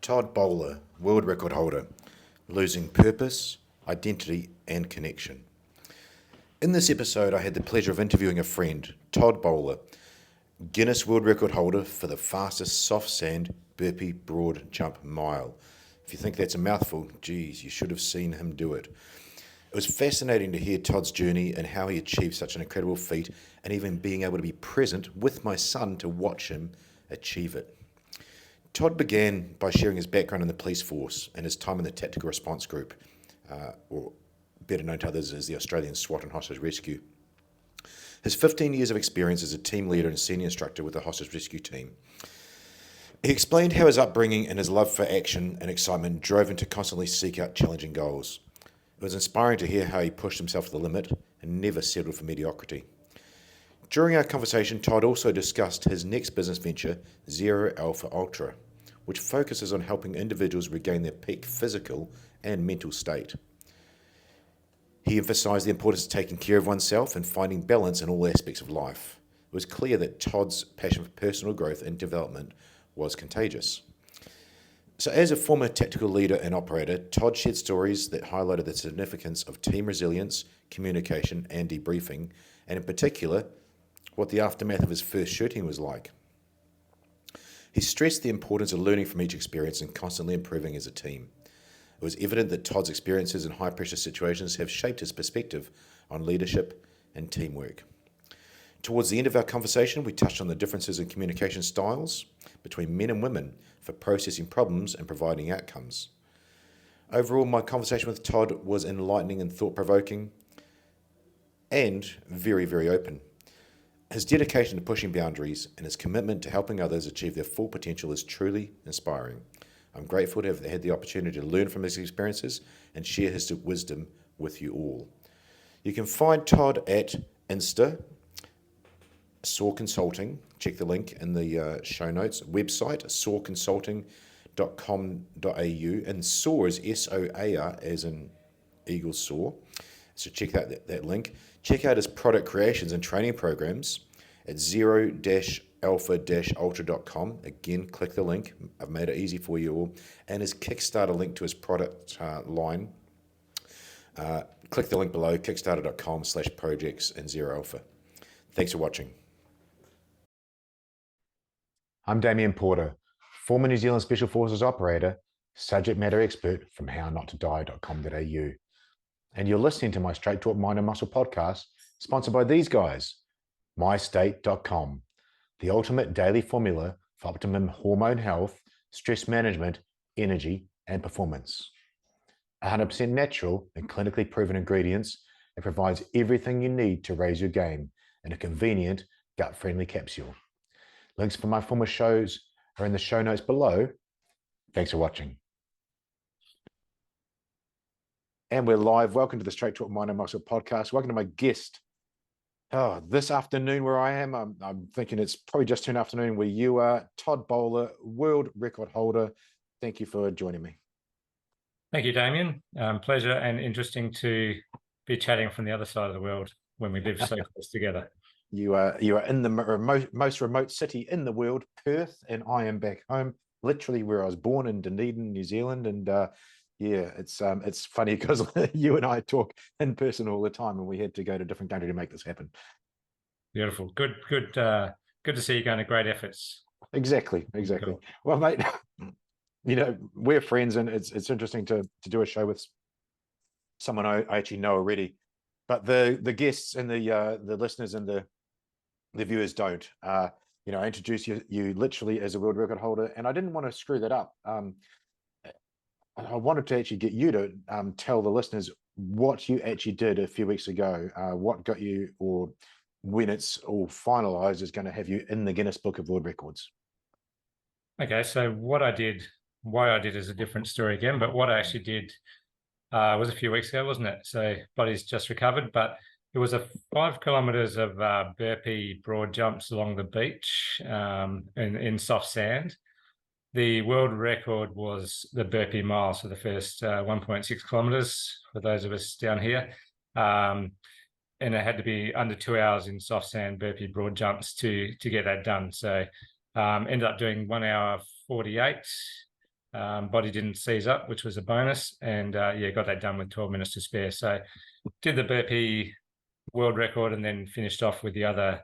Todd Bowler, world record holder, losing purpose, identity, and connection. In this episode, I had the pleasure of interviewing a friend, Todd Bowler, Guinness World Record holder for the fastest soft sand burpee broad jump mile. If you think that's a mouthful, geez, you should have seen him do it. It was fascinating to hear Todd's journey and how he achieved such an incredible feat, and even being able to be present with my son to watch him achieve it. Todd began by sharing his background in the police force and his time in the Tactical Response Group, or better known to others as the Australian SWAT and Hostage Rescue. His 15 years of experience as a team leader and senior instructor with the Hostage Rescue team. He explained how his upbringing and his love for action and excitement drove him to constantly seek out challenging goals. It was inspiring to hear how he pushed himself to the limit and never settled for mediocrity. During our conversation, Todd also discussed his next business venture, Zero Alpha Ultra, which focuses on helping individuals regain their peak physical and mental state. He emphasized the importance of taking care of oneself and finding balance in all aspects of life. It was clear that Todd's passion for personal growth and development was contagious. So as a former tactical leader and operator, Todd shared stories that highlighted the significance of team resilience, communication, and debriefing, and in particular, what the aftermath of his first shooting was like. He stressed the importance of learning from each experience and constantly improving as a team. It was evident that Todd's experiences in high-pressure situations have shaped his perspective on leadership and teamwork. Towards the end of our conversation, we touched on the differences in communication styles between men and women for processing problems and providing outcomes. Overall, my conversation with Todd was enlightening and thought-provoking and very, very open. His dedication to pushing boundaries and his commitment to helping others achieve their full potential is truly inspiring. I'm grateful to have had the opportunity to learn from his experiences and share his wisdom with you all. You can find Todd at Insta, SAW Consulting. Check the link in the show notes. Website, sawconsulting.com.au, and SAW is SOAR as in Eagle Saw. So check out that link. Check out his product creations and training programs at zero-alpha-ultra.com. Again, click the link. I've made it easy for you all. And his Kickstarter link to his product line. Click the link below, kickstarter.com/projects and Zero Alpha. Thanks for watching. I'm Damien Porter, former New Zealand Special Forces operator, subject matter expert from hownotodie.com.au. And you're listening to my Straight Talk Mind and Muscle podcast, sponsored by these guys, mystate.com, the ultimate daily formula for optimum hormone health, stress management, energy, and performance. 100% natural and clinically proven ingredients, it provides everything you need to raise your game in a convenient, gut-friendly capsule. Links for my former shows are in the show notes below. Thanks for watching. And we're live. Welcome to the Straight Talk Mind and Muscle podcast. Welcome to my guest. This afternoon where I am, I'm thinking it's probably just turned afternoon where you are, Todd Bowler, world record holder. Thank you for joining me. Thank you, Damien. Pleasure and interesting to be chatting from the other side of the world when we live so close together. You are in the most remote city in the world, Perth, and I am back home, literally where I was born in Dunedin, New Zealand, and yeah, it's funny because you and I talk in person all the time, and we had to go to a different country to make this happen. Beautiful. Good to see you going to great efforts. Exactly. Cool. Well, mate, you know, we're friends, and it's interesting to do a show with someone I actually know already, but the guests and the listeners and the viewers don't. I introduce you literally as a world record holder, and I didn't want to screw that up. I wanted to actually get you to tell the listeners what you actually did a few weeks ago, what got you, or when it's all finalized, is going to have you in the Guinness Book of World Records. Okay, so why I did is a different story again, but what I actually did was a few weeks ago, wasn't it? So body's just recovered, but it was 5 kilometers of burpee broad jumps along the beach in soft sand. The world record was the burpee mile, so the first 1.6 kilometers for those of us down here. And it had to be under 2 hours in soft sand burpee broad jumps to get that done. So ended up doing 1 hour 48 Body didn't seize up, which was a bonus, and yeah, got that done with 12 minutes to spare. So did the burpee world record, and then finished off with the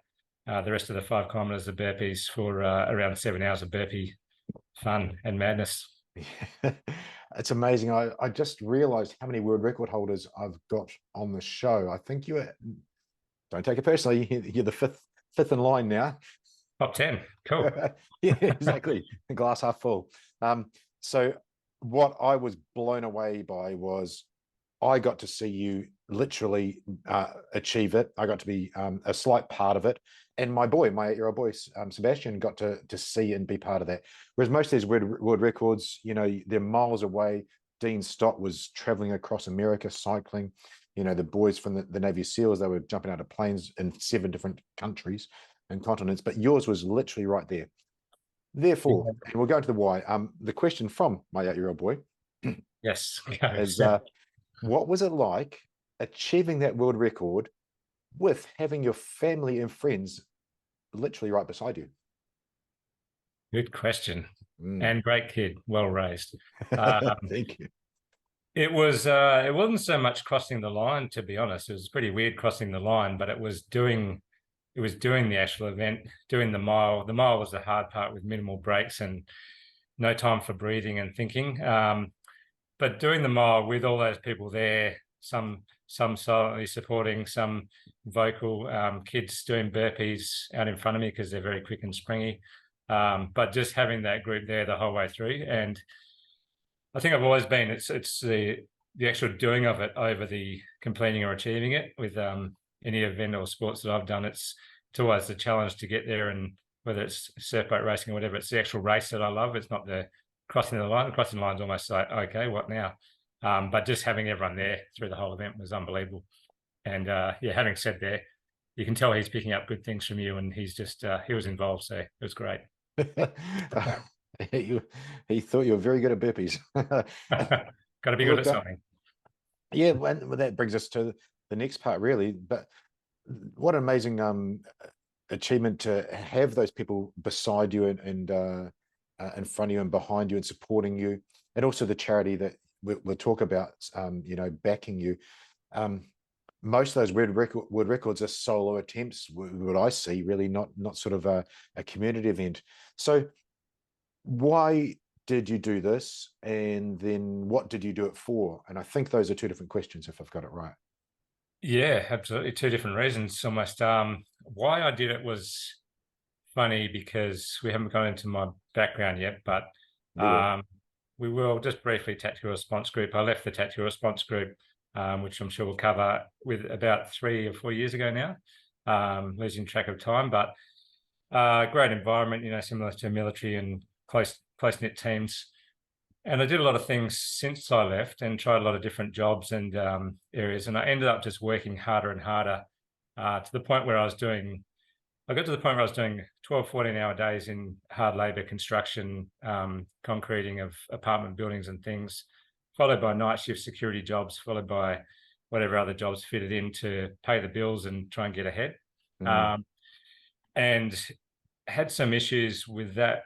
rest of the 5 kilometers of burpees for around 7 hours of burpee fun and madness. It's amazing. I just realized how many world record holders I've got on the show. I think don't take it personally, you're the fifth in line now. Top 10. Cool. Yeah, exactly. The glass half full. So what I was blown away by was I got to see you literally achieve it. I got to be a slight part of it. And my 8-year-old boy, Sebastian, got to see and be part of that. Whereas most of these world records, they're miles away. Dean Stott was traveling across America, cycling. The boys from the Navy SEALs, they were jumping out of planes in 7 different countries and continents. But yours was literally right there. Therefore, and we'll go into the why. The question from my 8-year-old boy yes, is, what was it like achieving that world record with having your family and friends literally right beside you? Good question. And great kid, well raised. Thank you. It wasn't so much crossing the line, to be honest. It was pretty weird crossing the line, but it was doing the actual event, doing the mile. The mile was the hard part with minimal breaks and no time for breathing and thinking. But doing the mile with all those people there, some silently supporting, some vocal, kids doing burpees out in front of me because they're very quick and springy. But just having that group there the whole way through. And I think I've always been, it's the actual doing of it over the completing or achieving it with any event or sports that I've done. It's always the challenge to get there, and whether it's surfboat racing or whatever, it's the actual race that I love. It's not the crossing the line. The crossing the line's almost like, okay, what now? But just having everyone there through the whole event was unbelievable. And yeah, having said that, you can tell he's picking up good things from you, and he's just he was involved, so it was great. He thought you were very good at burpees. Got to be good at something. Yeah, and that brings us to the next part, really. But what an amazing achievement to have those people beside you and in front of you and behind you and supporting you, and also the charity that we'll talk about, backing you. Most of those world records are solo attempts, what I see, really not sort of a community event. So why did you do this, and then what did you do it for? And I think those are 2 different questions, if I've got it right. Yeah, absolutely. 2 different reasons almost. Why I did it was funny because we haven't gone into my background yet, but we will just briefly. Tactical Response Group. I left the Tactical Response Group, which I'm sure we'll cover, with about 3 or 4 years ago now, losing track of time, but great environment, similar to military and close-knit teams. And I did a lot of things since I left and tried a lot of different jobs and areas. And I ended up just working harder and harder to the point where I got to the point where I was doing 12, 14-hour days in hard labor, construction, concreting of apartment buildings and things, followed by night shift security jobs, followed by whatever other jobs fitted in to pay the bills and try and get ahead. And had some issues with that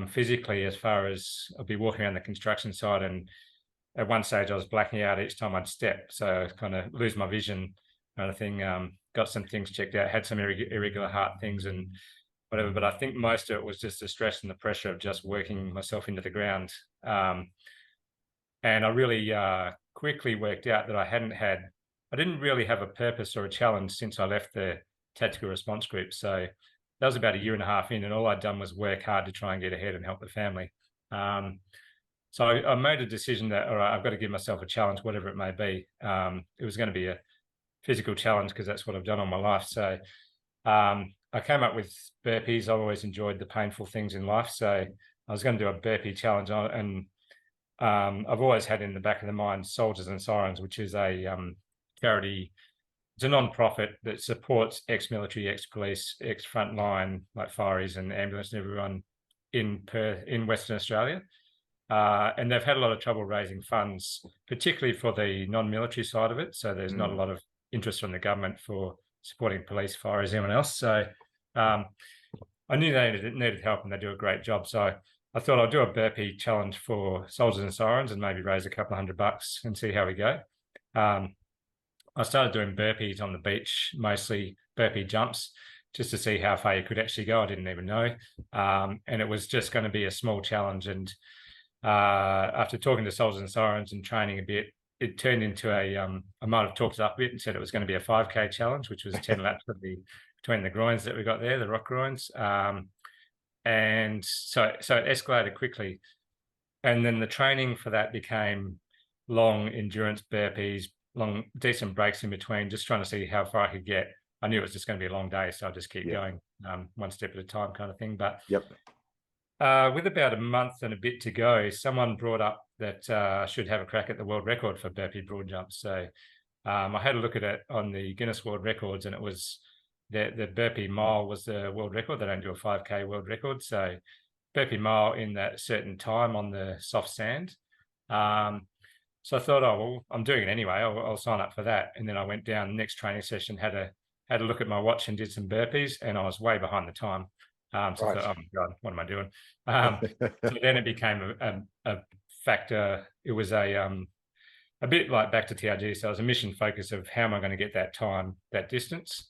physically, as far as I'd be walking around the construction site, and at one stage I was blacking out each time I'd step, so I kind of lose my vision kind of thing. Got some things checked out, had some irregular heart things and whatever, but I think most of it was just the stress and the pressure of just working myself into the ground. And I really quickly worked out that I didn't really have a purpose or a challenge since I left the Tactical Response Group. So that was about 1.5 years in, and all I'd done was work hard to try and get ahead and help the family. So I made a decision that, all right, I've got to give myself a challenge, whatever it may be. It was going to be a physical challenge because that's what I've done all my life. So I came up with burpees. I've always enjoyed the painful things in life. So I was going to do a burpee challenge, and I've always had in the back of the mind Soldiers and Sirens, which is a charity. It's a non-profit that supports ex-military, ex-police, ex-frontline, like fireys and ambulance and everyone in Perth, in Western Australia. And they've had a lot of trouble raising funds, particularly for the non-military side of it. So there's not a lot of interest from the government for supporting police, fire, as anyone else. So I knew they needed help, and they do a great job. So I thought I'll do a burpee challenge for Soldiers and Sirens and maybe raise a couple of $100 and see how we go. I started doing burpees on the beach, mostly burpee jumps, just to see how far you could actually go. I didn't even know. And it was just going to be a small challenge. And after talking to Soldiers and Sirens and training a bit, it turned into I might have talked it up a bit and said it was going to be a 5K challenge, which was 10 laps between the groins that we got there, the rock groins. And so it escalated quickly. And then the training for that became long endurance burpees, long decent breaks in between, just trying to see how far I could get. I knew it was just going to be a long day, so I just keep going one step at a time kind of thing. But with about a month and a bit to go, someone brought up that I should have a crack at the world record for burpee broad jumps. So I had a look at it on the Guinness World Records, and it was the burpee mile was the world record. They don't do a 5K world record. So burpee mile in that certain time on the soft sand. So I thought, oh, well, I'm doing it anyway. I'll sign up for that. And then I went down the next training session, had a look at my watch and did some burpees, and I was way behind the time. So I thought, oh my God, what am I doing? So then it became a factor. It was a bit like back to TRG. So it was a mission focus of how am I going to get that time, that distance,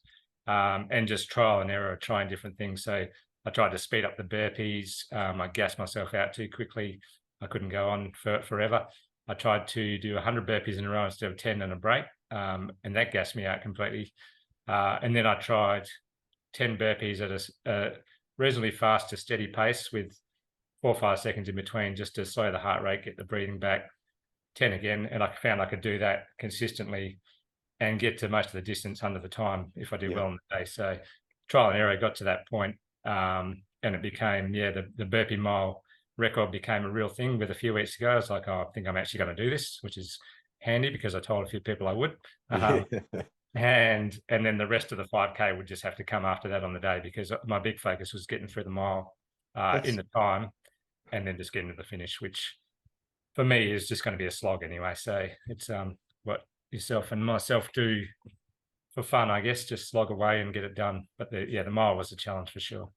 and just trial and error, trying different things. So I tried to speed up the burpees. I gassed myself out too quickly. I couldn't go on forever. I tried to do 100 burpees in a row instead of 10 and a break, and that gassed me out completely. And then I tried 10 burpees at a reasonably fast to steady pace with 4 or 5 seconds in between, just to slow the heart rate, get the breathing back. 10 again, and I found I could do that consistently and get to most of the distance under the time if I did well on the day. So trial and error got to that point, and it became the burpee mile record became a real thing. With a few weeks ago, I was like, oh, I think I'm actually going to do this, which is handy because I told a few people I would. And then the rest of the 5K would just have to come after that on the day, because my big focus was getting through the mile in the time, and then just getting to the finish, which for me is just going to be a slog anyway. So it's what yourself and myself do for fun, I guess, just slog away and get it done. But the mile was a challenge for sure.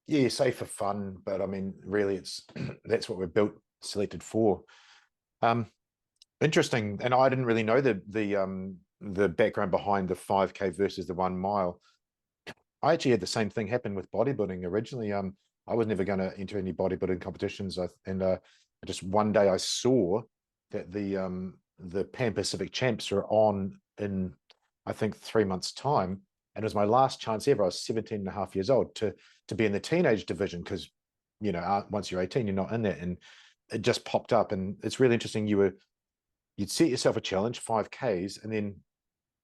Yeah, you say for fun, but I mean, really, it's that's what we're selected for. Interesting, and I didn't really know the background behind the 5K versus the 1 mile. I actually had the same thing happen with bodybuilding originally. I was never going to enter any bodybuilding competitions, and just one day I saw that the Pan Pacific Champs are on in, I think, 3 months' time, and it was my last chance ever. I was 17 and a half years old to be in the teenage division, because once you're 18 you're not in that, and it just popped up. And it's really interesting, you'd set yourself a challenge, 5Ks, and then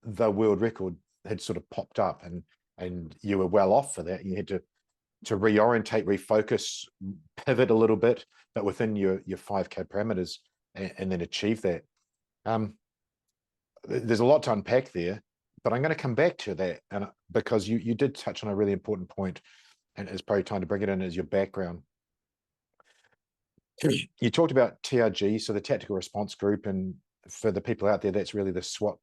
the world record had sort of popped up, and you were well off for that. You had to reorientate, refocus, pivot a little bit, but within your 5K parameters, and then achieve that. There's a lot to unpack there, but I'm going to come back to that, and because you did touch on a really important point, and it's probably time to bring it in as your background. You talked about TRG, so the Tactical Response Group, and for the people out there, that's really the SWAT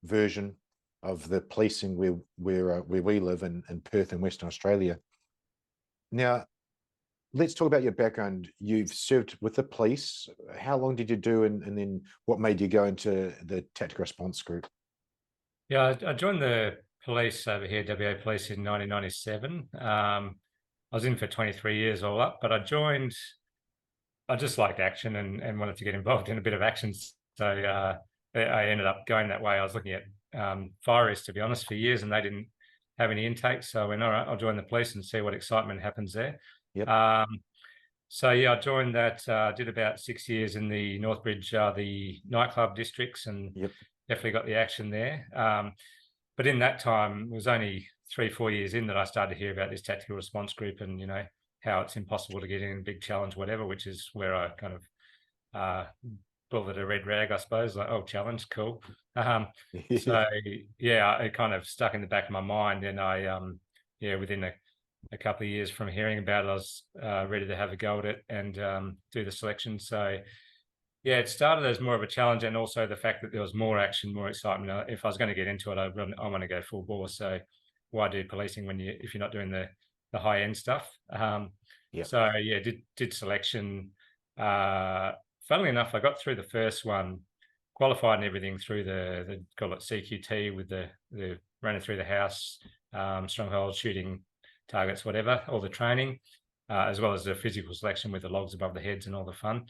version of the policing where we live in Perth in Western Australia. Now, let's talk about your background. You've served with the police. How long did you do, and then what made you go into the Tactical Response Group? Yeah, I joined the police over here, WA Police, in 1997. I was in for 23 years all up, but I just liked action and wanted to get involved in a bit of action. So I ended up going that way. I was looking at fireys, to be honest, for years, and they didn't have any intake. So I went, all right, I'll join the police and see what excitement happens there. Yep. So I joined that, did about 6 years in the Northbridge, the nightclub districts, and definitely got the action there. But in that time, it was only 3-4 years in that I started to hear about this Tactical Response Group, and how it's impossible to get in, big challenge, whatever, which is where I kind of built it a red rag, I suppose, like, oh, challenge, cool. So it kind of stuck in the back of my mind, and I within a couple of years from hearing about it, I was ready to have a go at it and do the selection. So it started as more of a challenge, and also the fact that there was more action, more excitement. If I was going to get into it, I want to go full bore. So why do policing if you're not doing the high end stuff? Yeah. So yeah, did selection. Funnily enough, I got through the first one, qualified and everything through the call it CQT with the running through the house, stronghold shooting targets, whatever, all the training, as well as the physical selection with the logs above the heads and all the fun.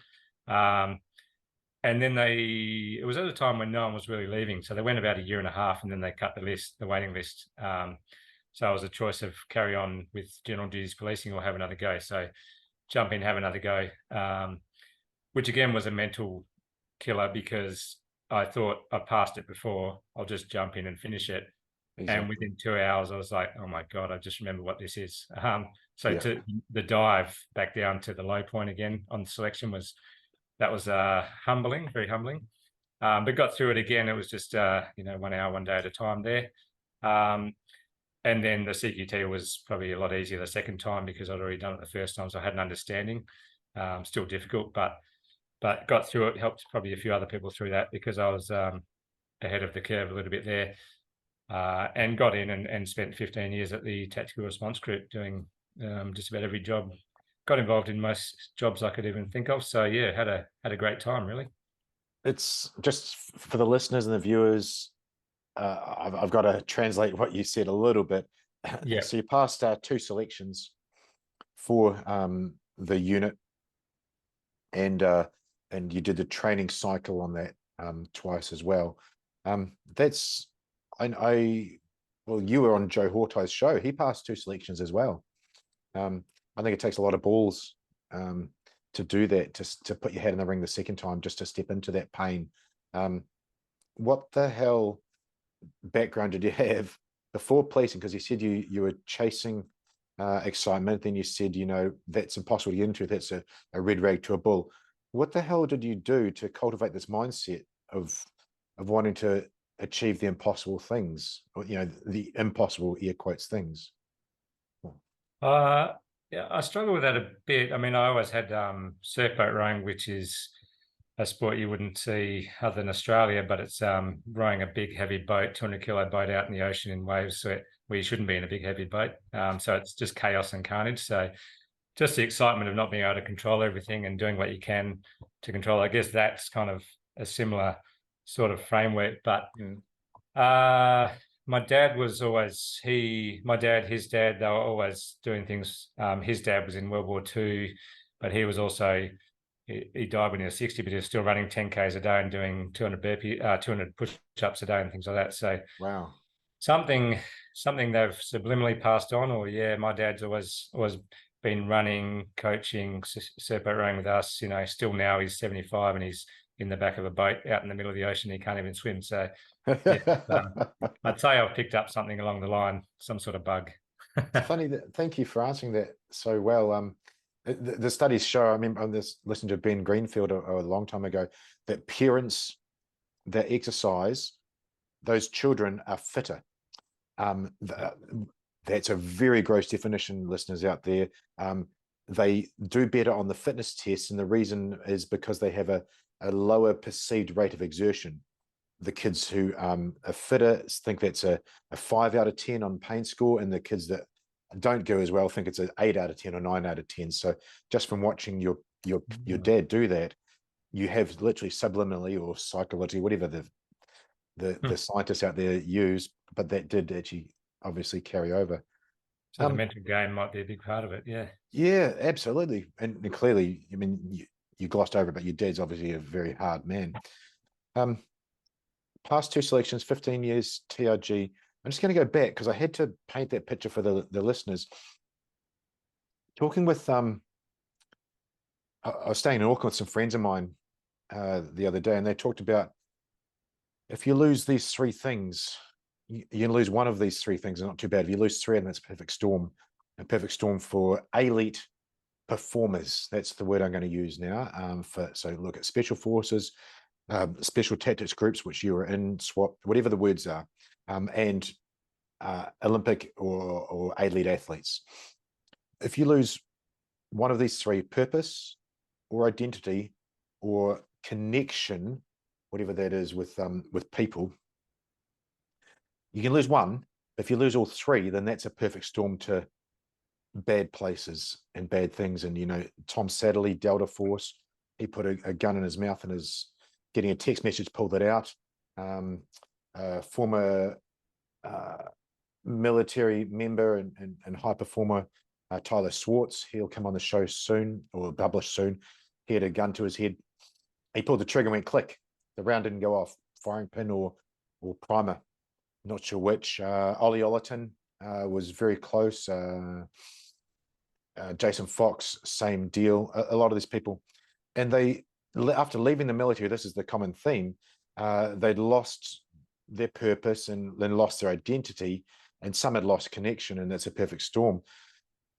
And then it was at a time when no one was really leaving. So they went about a year and a half and then they cut the waiting list. So it was a choice of carry on with general duties policing or have another go. So jump in, have another go, which again was a mental killer because I thought I passed it before. I'll just jump in and finish it. Exactly. And within 2 hours, I was like, oh my God, I just remember what this is. So Yeah. to the dive back down to the low point again on selection was humbling, very humbling. But got through it again. It was just 1 hour, 1 day at a time there. And then the CQT was probably a lot easier the second time because I'd already done it the first time, so I had an understanding. Still difficult, but got through it. Helped probably a few other people through that because I was ahead of the curve a little bit there, and got in and spent 15 years at the tactical response group doing just about every job. Got involved in most jobs I could even think of. So yeah, had a great time really. It's just for the listeners and the viewers. I've got to translate what you said a little bit. Yeah. So you passed 2 selections for the unit, and you did the training cycle on that twice as well. That's well, you were on Joe Hortai's show. He passed 2 selections as well. I think it takes a lot of balls to do that, to put your head in the ring the second time, just to step into that pain. What the hell background did you have before policing? Because you said you were chasing excitement, then you said, that's impossible to get into, that's a red rag to a bull. What the hell did you do to cultivate this mindset of wanting to achieve the impossible things, or the impossible air quotes things? Yeah, I struggle with that a bit. I mean, I always had surf boat rowing, which is a sport you wouldn't see other than Australia, but it's rowing a big, heavy boat, 200-kilo boat out in the ocean in waves where you shouldn't be in a big, heavy boat. So it's just chaos and carnage. So just the excitement of not being able to control everything and doing what you can to control. I guess that's kind of a similar sort of framework. But my dad was always, his dad, they were always doing things. His dad was in World War II, but he was also, he died when he was 60, but he was still running 10Ks a day and doing 200 push-ups a day and things like that. So Wow. something they've subliminally passed on, or my dad's always been running, coaching, surf boat rowing with us. Still now he's 75 and he's in the back of a boat out in the middle of the ocean. He can't even swim. So I'd say I've picked up something along the line, some sort of bug. It's funny that, thank you for answering that so well. The studies show, I remember listening to Ben Greenfield a long time ago, that parents that exercise, those children are fitter. That's a very gross definition, listeners out there. They do better on the fitness tests, and the reason is because they have a lower perceived rate of exertion. The kids who are fitter think that's a 5 out of 10 on pain score, and the kids that don't go as well think it's an 8 out of 10 or 9 out of 10. So just from watching your dad do that, you have literally subliminally or psychologically, whatever the scientists out there use, but that did actually obviously carry over. So the mental game might be a big part of it. Yeah, absolutely. And clearly, I mean, you glossed over it, but your dad's obviously a very hard man. Past 2 selections, 15 years TRG. I'm just going to go back because I had to paint that picture for the listeners. Talking with I was staying in Auckland with some friends of mine the other day, and they talked about, if you lose these 3 things, you can lose one of these 3 things, and not too bad. If you lose 3, and that's perfect storm. A perfect storm for elite performers. That's the word I'm going to use now. So look at special forces, special tactics groups, which you were in, SWAT, whatever the words are, and Olympic or elite athletes. If you lose one of these 3, purpose or identity or connection, whatever that is with people, you can lose one. If you lose all 3, then that's a perfect storm to bad places and bad things. And, Tom Satterley, Delta Force, he put a gun in his mouth and is getting a text message, pulled it out. Former military member and high performer, Tyler Swartz, he'll come on the show soon or publish soon. He had a gun to his head. He pulled the trigger and went click. The round didn't go off. Firing pin or primer, not sure which. Ollie Ollerton was very close. Jason Fox, same deal. A lot of these people, and they, after leaving the military, this is the common theme. They'd lost their purpose and then lost their identity, and some had lost connection, and that's a perfect storm.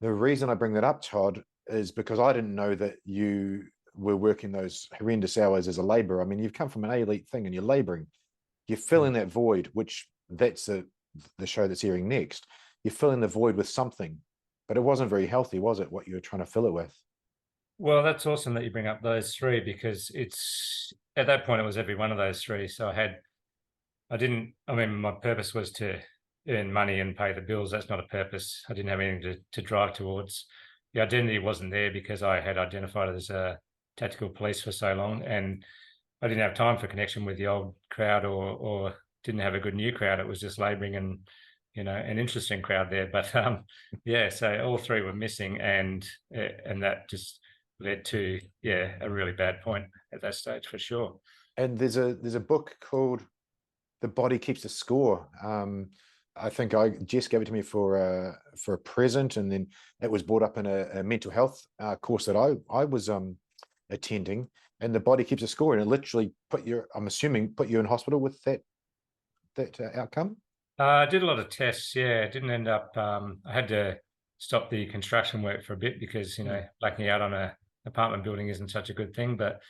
The reason I bring that up, Todd, is because I didn't know that you were working those horrendous hours as a laborer. I mean, you've come from an elite thing and you're laboring. You're filling that void, which that's the show that's airing next. You're filling the void with something, but it wasn't very healthy, was it, what you were trying to fill it with? Well, that's awesome that you bring up those three, because it's at that point it was every one of those three. So my purpose was to earn money and pay the bills. That's not a purpose. I didn't have anything to drive towards. The identity wasn't there because I had identified as a tactical police for so long, and I didn't have time for connection with the old crowd or didn't have a good new crowd. It was just labouring and, an interesting crowd there. But so all three were missing, and that just led to a really bad point at that stage for sure. And there's a book called The Body Keeps the Score. I think Jess gave it to me for a present, and then it was brought up in a mental health course that I was attending. And The Body Keeps a Score, and it literally put you in hospital with that outcome. I did a lot of tests. Yeah, it didn't end up. I had to stop the construction work for a bit because blacking out on a apartment building isn't such a good thing. But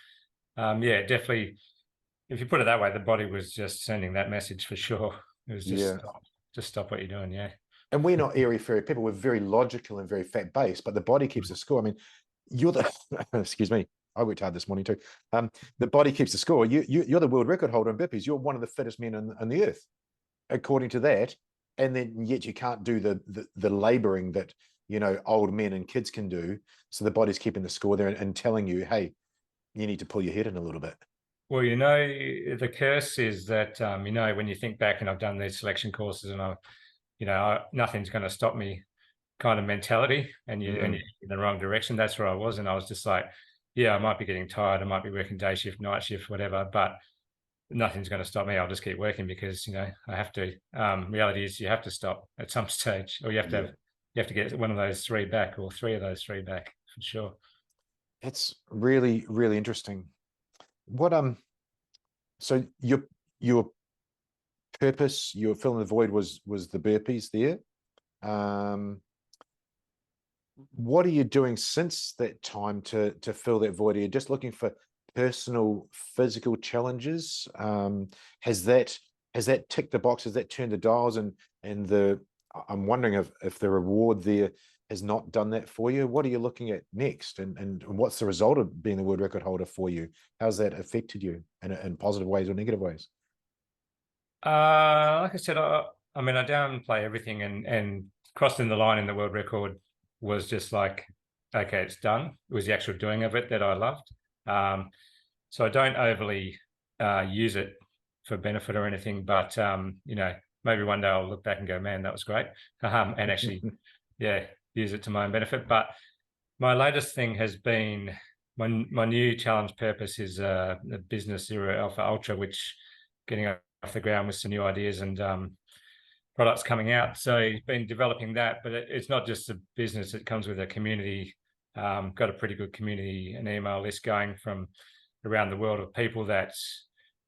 definitely, if you put it that way, the body was just sending that message for sure. It was just stop what you're doing. Yeah. And we're not airy fairy people. We're very logical and very fact based. But the body keeps the score. I mean, you're the excuse me. I worked hard this morning too. The body keeps the score. You're the world record holder in burpees. You're one of the fittest men on the earth, according to that. And then yet you can't do the laboring that old men and kids can do. So the body's keeping the score there and telling you, hey, you need to pull your head in a little bit. Well, the curse is that when you think back, and I've done these selection courses, and nothing's going to stop me kind of mentality, and you're in the wrong direction. That's where I was, and I was just like, I might be getting tired, I might be working day shift, night shift, whatever, but nothing's going to stop me. I'll just keep working because I have to. Reality is you have to stop at some stage, or you have to get one of those three back, or three of those three back for sure. It's really, really interesting. What so your purpose, your filling the void was the burpees there. What are you doing since that time to fill that void? Are you just looking for personal physical challenges? Has that ticked the box? Has that turned the dials? And I'm wondering if the reward there has not done that for you. What are you looking at next? And what's the result of being the world record holder for you? How's that affected you in positive ways or negative ways? Like I said, I downplay everything, and crossing the line in the world record was just like, okay, it's done. It was the actual doing of it that I loved. So I don't overly use it for benefit or anything, but maybe one day I'll look back and go, man, that was great. And actually, use it to my own benefit. But my latest thing has been my new challenge purpose is the business Zero Alpha Ultra, which getting off the ground with some new ideas and products coming out. So he's been developing that, but it's not just a business. It comes with a community. Got a pretty good community, an email list going from around the world of people that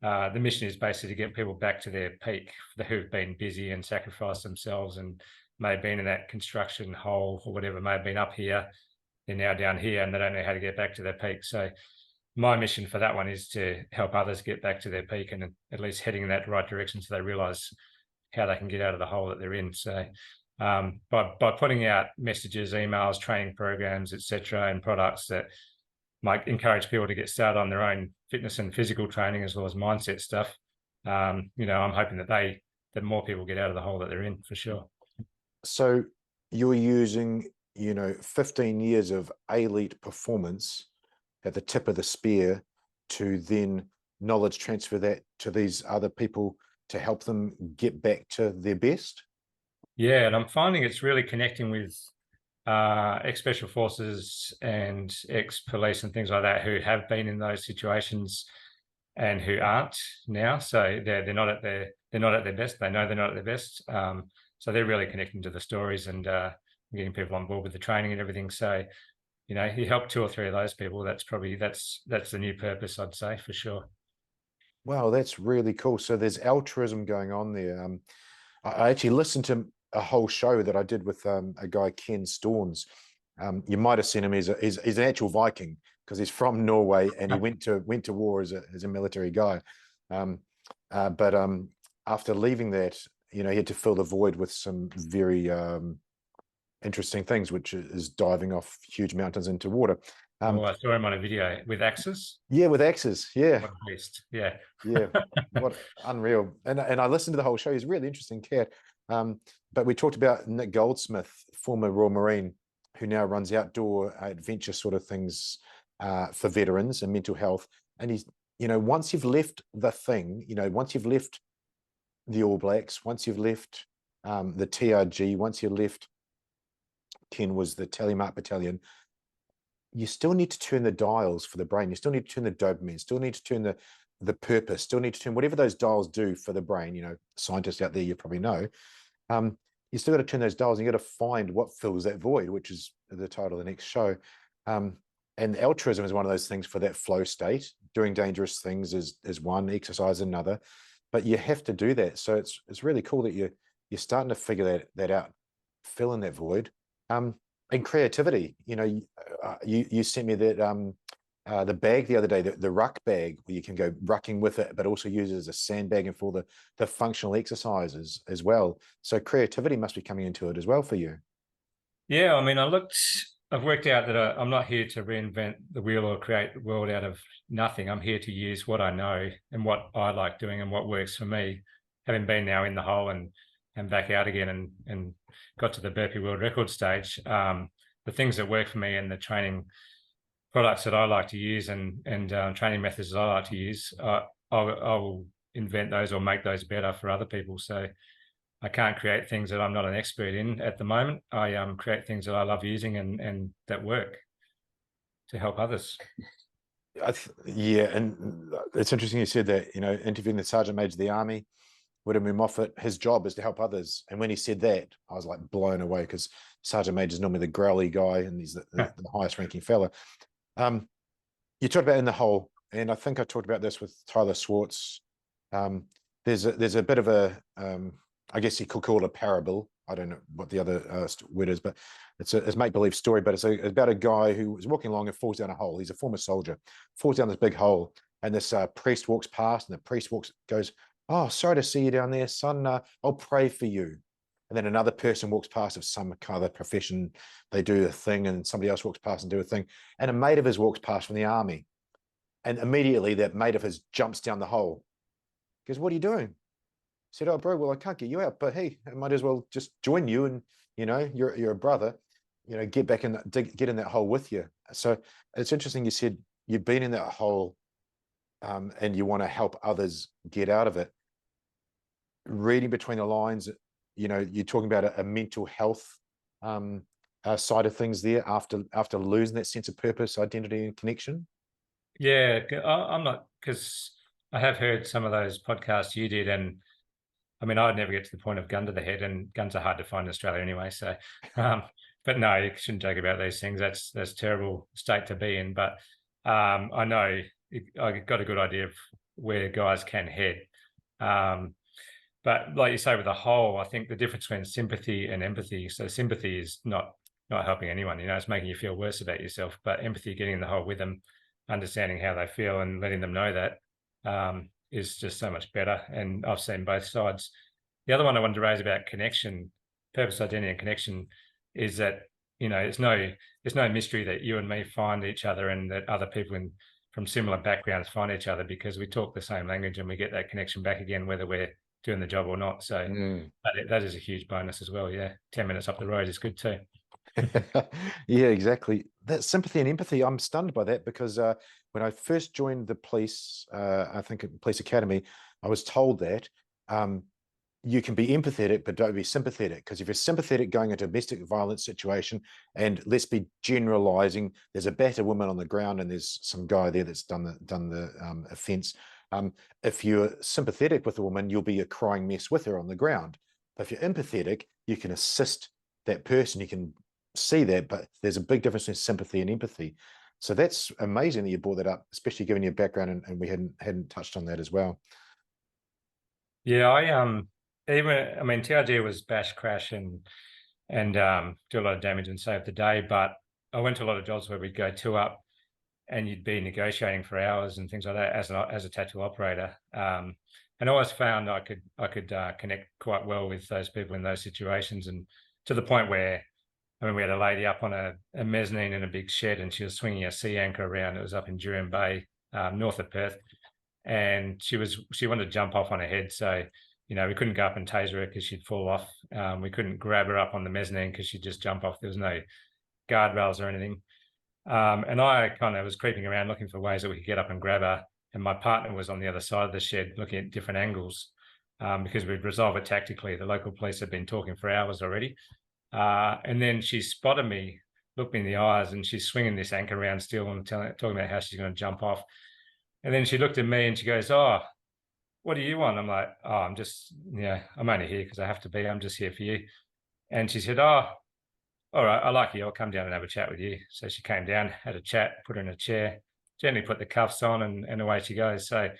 the mission is basically to get people back to their peak, who've been busy and sacrificed themselves and may have been in that construction hole or whatever, may have been up here, they're now down here and they don't know how to get back to their peak. So my mission for that one is to help others get back to their peak and at least heading in that right direction so they realize how they can get out of the hole that they're in. So by putting out messages, emails, training programs, etc., and products that might encourage people to get started on their own fitness and physical training as well as mindset stuff, I'm hoping that more people get out of the hole that they're in for sure. So you're using 15 years of elite performance at the tip of the spear to then knowledge transfer that to these other people to help them get back to their best? Yeah, and I'm finding it's really connecting with ex-special forces and ex-police and things like that who have been in those situations and who aren't now. So they're not at their best. They know they're not at their best. So they're really connecting to the stories and getting people on board with the training and everything. So, you help 2 or 3 of those people. That's the new purpose, I'd say, for sure. Wow, that's really cool. So there's altruism going on there. I actually listened to a whole show that I did with a guy, Ken Storns. You might have seen him. He's an actual Viking because he's from Norway and he went to war as a military guy. But after leaving that, he had to fill the void with some very interesting things, which is diving off huge mountains into water. I saw him on a video with axes. Yeah, with axes. Yeah. What a beast. Yeah. Yeah. What unreal. And I listened to the whole show. He's a really interesting cat. But we talked about Nick Goldsmith, former Royal Marine, who now runs outdoor adventure sort of things for veterans and mental health. And he's, once you've left the thing, once you've left the All Blacks, once you've left the TRG, once you've left, Ken was the Telemark Battalion, you still need to turn the dials for the brain. You still need to turn the dopamine, still need to turn the purpose, still need to turn whatever those dials do for the brain. Scientists out there, you probably know. You still got to turn those dials and you got to find what fills that void, which is the title of the next show. And altruism is one of those things for that flow state. Doing dangerous things is one, exercise another, but you have to do that. So it's really cool that you're starting to figure that out, fill in that void. And creativity, you sent me that the bag the other day, the ruck bag, where you can go rucking with it, but also use it as a sandbag and for the functional exercises as well. So creativity must be coming into it as well for you. Yeah, I mean, I've worked out that I'm not here to reinvent the wheel or create the world out of nothing. I'm here to use what I know and what I like doing and what works for me. Having been now in the hole and back out again and got to the burpee world record stage, the things that work for me and the training products that I like to use and training methods that I like to use, I will invent those or make those better for other people. So I can't create things that I'm not an expert in at the moment. I create things that I love using and that work to help others. Yeah, and it's interesting you said that, interviewing the Sergeant Major of the Army, Whittemore Moffat, his job is to help others. And when he said that, I was like blown away because Sergeant Major is normally the growly guy and he's the highest ranking fella. You talked about in the hole, and I think I talked about this with Tyler Swartz. There's a bit of a, I guess you could call it a parable. I don't know what the other word is, but it's a make-believe story, but it's about a guy who was walking along and falls down a hole. He's a former soldier, falls down this big hole, and this priest walks past, and the priest goes, "Oh, sorry to see you down there, son. I'll pray for you." And then another person walks past of some kind of profession. They do a thing, and somebody else walks past and do a thing. And a mate of his walks past from the army. And immediately that mate of his jumps down the hole. He goes, "What are you doing?" He said, "Oh, bro, well, I can't get you out, but hey, I might as well just join you. And, you're a brother, get back in, get in that hole with you." So it's interesting. You said you've been in that hole and you want to help others get out of it. Reading between the lines, you're talking about a mental health side of things there after losing that sense of purpose, identity, and connection. Yeah, I'm not, because I have heard some of those podcasts you did, and I mean, I'd never get to the point of gun to the head, and guns are hard to find in Australia anyway. So, but no, you shouldn't joke about these things. That's a terrible state to be in. But I know I got a good idea of where guys can head. But like you say, with the whole, I think the difference between sympathy and empathy. So sympathy is not helping anyone. It's making you feel worse about yourself. But empathy, getting in the hole with them, understanding how they feel, and letting them know that is just so much better. And I've seen both sides. The other one I wanted to raise about connection, purpose, identity, and connection, is that it's no mystery that you and me find each other, and that other people from similar backgrounds find each other, because we talk the same language and we get that connection back again, whether we're doing the job or not. So that is a huge bonus as well. Yeah, 10 minutes up the road is good too. Yeah, exactly. That sympathy and empathy, I'm stunned by that because when I first joined the police, I think at Police Academy, I was told that you can be empathetic, but don't be sympathetic. Because if you're sympathetic going into a domestic violence situation, and let's be generalizing, there's a battered woman on the ground and there's some guy there that's done the offence. If you're sympathetic with a woman, you'll be a crying mess with her on the ground. But if you're empathetic, you can assist that person. You can see that, but there's a big difference between sympathy and empathy. So that's amazing that you brought that up, especially given your background, and we hadn't touched on that as well. Yeah, I mean TRG was bash crash and do a lot of damage and save the day, but I went to a lot of jobs where we'd go two up and you'd be negotiating for hours and things like that as a tattoo operator. And I always found I could connect quite well with those people in those situations, and to the point where, I mean, we had a lady up on a mezzanine in a big shed, and she was swinging a sea anchor around. It was up in Jurien Bay, north of Perth, and she wanted to jump off on her head. So, we couldn't go up and taser her because she'd fall off. We couldn't grab her up on the mezzanine because she'd just jump off. There was no guardrails or anything. And I kind of was creeping around looking for ways that we could get up and grab her. And my partner was on the other side of the shed looking at different angles, because we'd resolve it tactically. The local police had been talking for hours already. And then she spotted me, looked me in the eyes, and she's swinging this anchor around still and talking about how she's going to jump off. And then she looked at me and she goes, "Oh, what do you want?" I'm like, "Oh, I'm only here because I have to be. I'm just here for you." And she said, "Oh, all right, I like you. I'll come down and have a chat with you." So she came down, had a chat, put her in a chair, gently put the cuffs on, and away she goes. So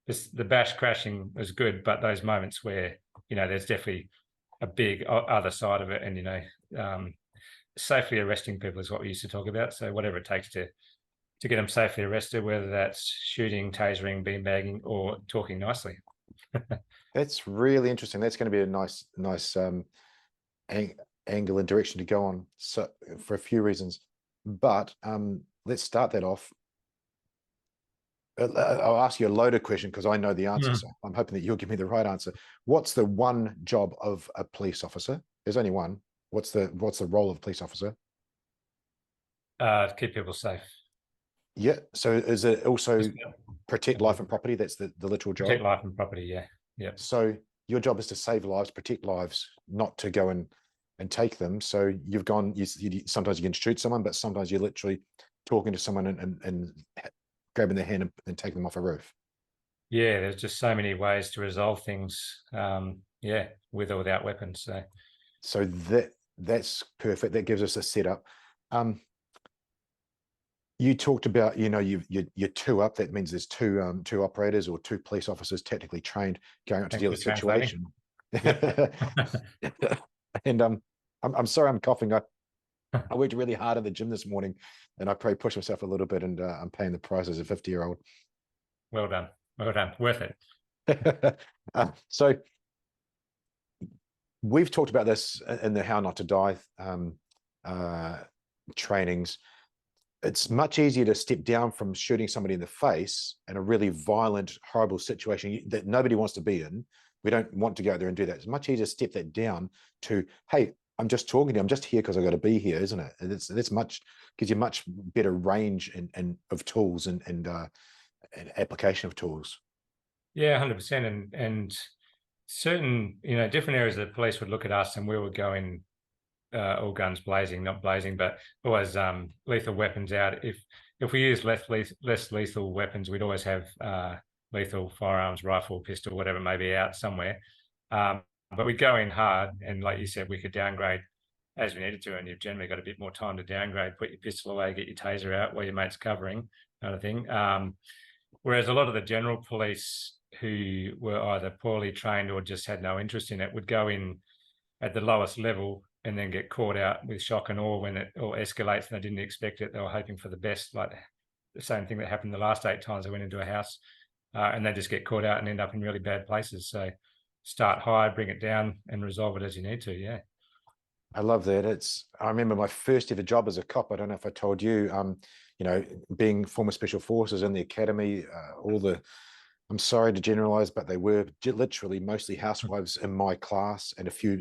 the bash crashing was good, but those moments where, there's definitely a big other side of it. And, safely arresting people is what we used to talk about. So whatever it takes to get them safely arrested, whether that's shooting, tasering, beanbagging, or talking nicely. That's really interesting. That's going to be a nice angle and direction to go on. So for a few reasons, but let's start that off. I'll ask you a loaded question because I know the answer. So I'm hoping that you'll give me the right answer. What's the one job of a police officer? There's only one. What's the role of a police officer? To keep people safe. Yeah. So is it also protect life and property? That's the literal job. Protect life and property. Yeah. Yeah. So your job is to save lives, protect lives, not to go and take them. So you've gone. Sometimes you can shoot someone, but sometimes you're literally talking to someone and grabbing their hand and taking them off a roof. Yeah, there's just so many ways to resolve things. With or without weapons. So that's perfect. That gives us a setup. You talked about, you're two up. That means there's two operators or two police officers technically trained going out to deal with the situation. And I'm sorry I'm coughing. I worked really hard at the gym this morning, and I probably pushed myself a little bit, and I'm paying the price as a 50-year-old. Well done. Worth it. So we've talked about this in the How Not to Die trainings. It's much easier to step down from shooting somebody in the face in a really violent, horrible situation that nobody wants to be in. We don't want to go out there and do that. It's much easier to step that down to, hey, I'm just talking to you. I'm just here because I've got to be here, isn't it? And that's gives you much better range and of tools and application of tools. Yeah, 100%. And certain, different areas of the police would look at us and we would go in all guns blazing, not blazing, but always lethal weapons out. If we use less lethal weapons, we'd always have lethal firearms, rifle, pistol, whatever it may be out somewhere. But we'd go in hard, and like you said, we could downgrade as we needed to, and you've generally got a bit more time to downgrade, put your pistol away, get your taser out while your mate's covering, kind of thing. Whereas a lot of the general police who were either poorly trained or just had no interest in it would go in at the lowest level and then get caught out with shock and awe when it all escalates and they didn't expect it. They were hoping for the best, like the same thing that happened the last 8 times I went into a house, and they just get caught out and end up in really bad places. So start high, bring it down, and resolve it as you need to. Yeah. I love that. I remember my first ever job as a cop. I don't know if I told you, being former special forces in the academy, I'm sorry to generalize, but they were literally mostly housewives in my class and a few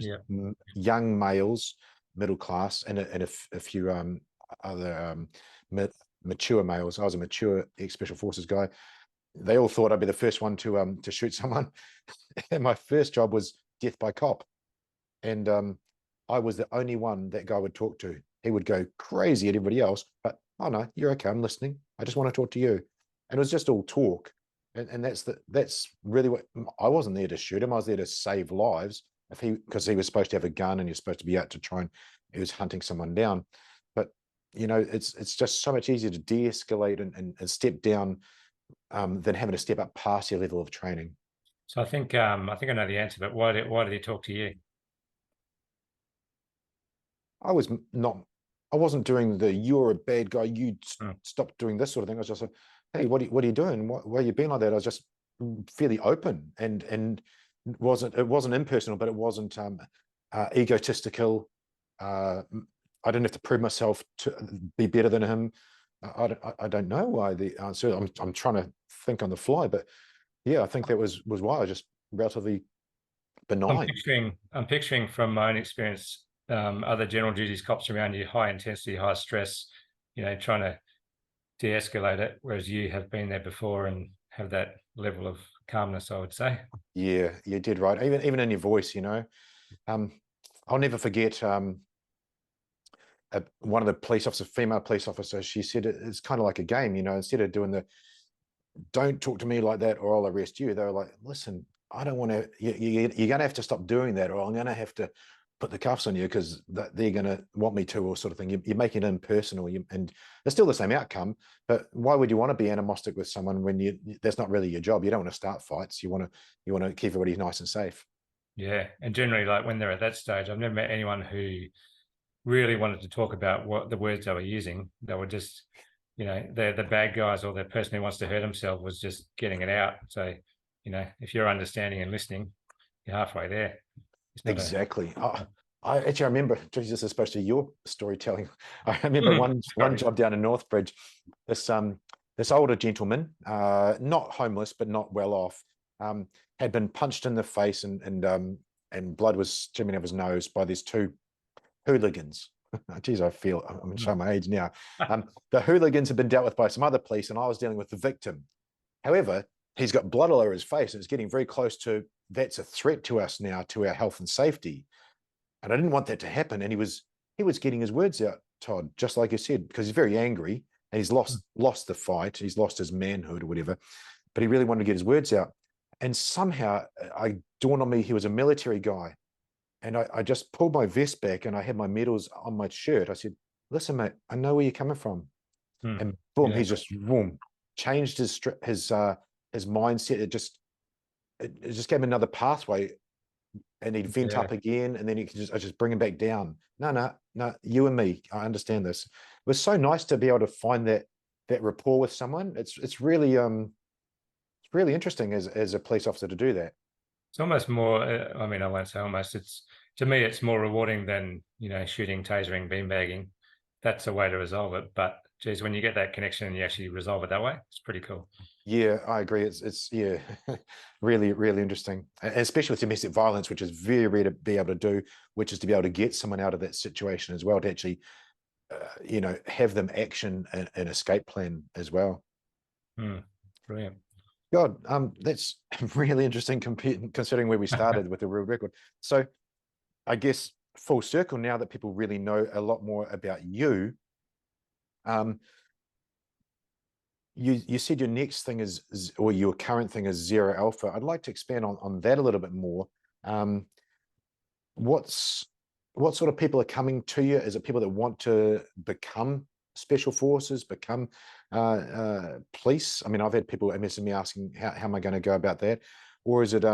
young males middle class, and a few other mature males. I was a mature ex-special forces guy. They all thought I'd be the first one to shoot someone. And my first job was death by cop. And I was the only one that guy would talk to. He would go crazy at everybody else, but oh no, you're okay, I'm listening. I just want to talk to you. And it was just all talk. And that's really what I wasn't there to shoot him. I was there to save lives. Because he was supposed to have a gun and you're supposed to be out to try and he was hunting someone down. But it's just so much easier to de-escalate and step down than having to step up past your level of training. So I think I know the answer, but why did he talk to you? I wasn't doing the "you're a bad guy, you stop doing this" sort of thing. I was just like, hey, what are you doing? Why are you being like that? I was just fairly open and it wasn't impersonal, but it wasn't egotistical. I didn't have to prove myself to be better than him. I don't know why the answer. I'm trying to think on the fly, but yeah, I think that was why I was just relatively benign. I'm picturing from my own experience, other general duties cops around you, high intensity, high stress, trying to de-escalate it, whereas you have been there before and have that level of calmness, I would say. Yeah, you did right. Even in your voice, I'll never forget one of the female police officers. She said it's kind of like a game, instead of doing the "don't talk to me like that or I'll arrest you," they were like, "Listen, I don't want to. You're going to have to stop doing that, or I'm going to have to put the cuffs on you because they're going to want me to," or sort of thing. You're making it impersonal, and it's still the same outcome. But why would you want to be animostic with someone when that's not really your job? You don't want to start fights. You want to keep everybody nice and safe. Yeah, and generally, like when they're at that stage, I've never met anyone who really wanted to talk about what the words they were using. They were just, they're the bad guys, or the person who wants to hurt himself was just getting it out. So, if you're understanding and listening, you're halfway there. Exactly. I actually remember, Jesus, especially your storytelling. I remember one job down in Northbridge. This older gentleman, not homeless but not well off, had been punched in the face and blood was streaming out of his nose by these two hooligans. Geez, I'm showing my age now. The hooligans had been dealt with by some other police, and I was dealing with the victim. However, he's got blood all over his face, and it's getting very close to that's a threat to us now, to our health and safety. And I didn't want that to happen. And he was getting his words out, Todd, just like you said, because he's very angry and he's lost the fight. He's lost his manhood or whatever, but he really wanted to get his words out. And somehow I dawned on me he was a military guy. And I just pulled my vest back and I had my medals on my shirt. I said, "Listen, mate, I know where you're coming from." And boom, he's just changed his mindset. It just gave him another pathway, and he'd vent up again, and then I just bring him back down. No, you and me, I understand this. It was so nice to be able to find that rapport with someone. It's really interesting as a police officer to do that. It's almost more, I mean, I won't say almost, to me, it's more rewarding than, shooting, tasering, beanbagging. That's a way to resolve it. But geez, when you get that connection and you actually resolve it that way, it's pretty cool. Yeah, I agree. It's really, really interesting, especially with domestic violence, which is very rare to be able to do, which is to be able to get someone out of that situation as well, to actually, have them action an escape plan as well. Brilliant. God, that's really interesting considering where we started with the world record. So I guess full circle, now that people really know a lot more about you, you said your next thing is, or your current thing is Zero Alpha. I'd like to expand on that a little bit more. What sort of people are coming to you? Is it people that want to become special forces, become police? I mean, I've had people messaging me asking how am I going to go about that, or is it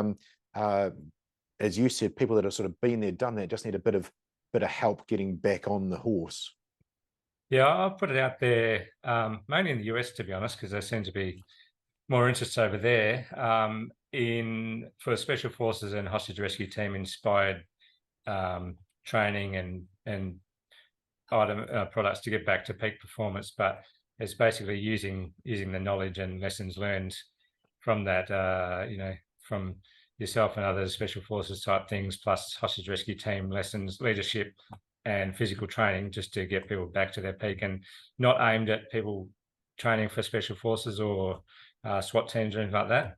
as you said, people that have sort of been there, done that, just need a bit of help getting back on the horse? Yeah, I'll put it out there, mainly in the US, to be honest, because there seems to be more interest over there for special forces and hostage rescue team inspired training and item products to get back to peak performance. But it's basically using the knowledge and lessons learned from that, from yourself and other special forces type things, plus hostage rescue team lessons, leadership, and physical training just to get people back to their peak, and not aimed at people training for special forces or SWAT teams or anything like that.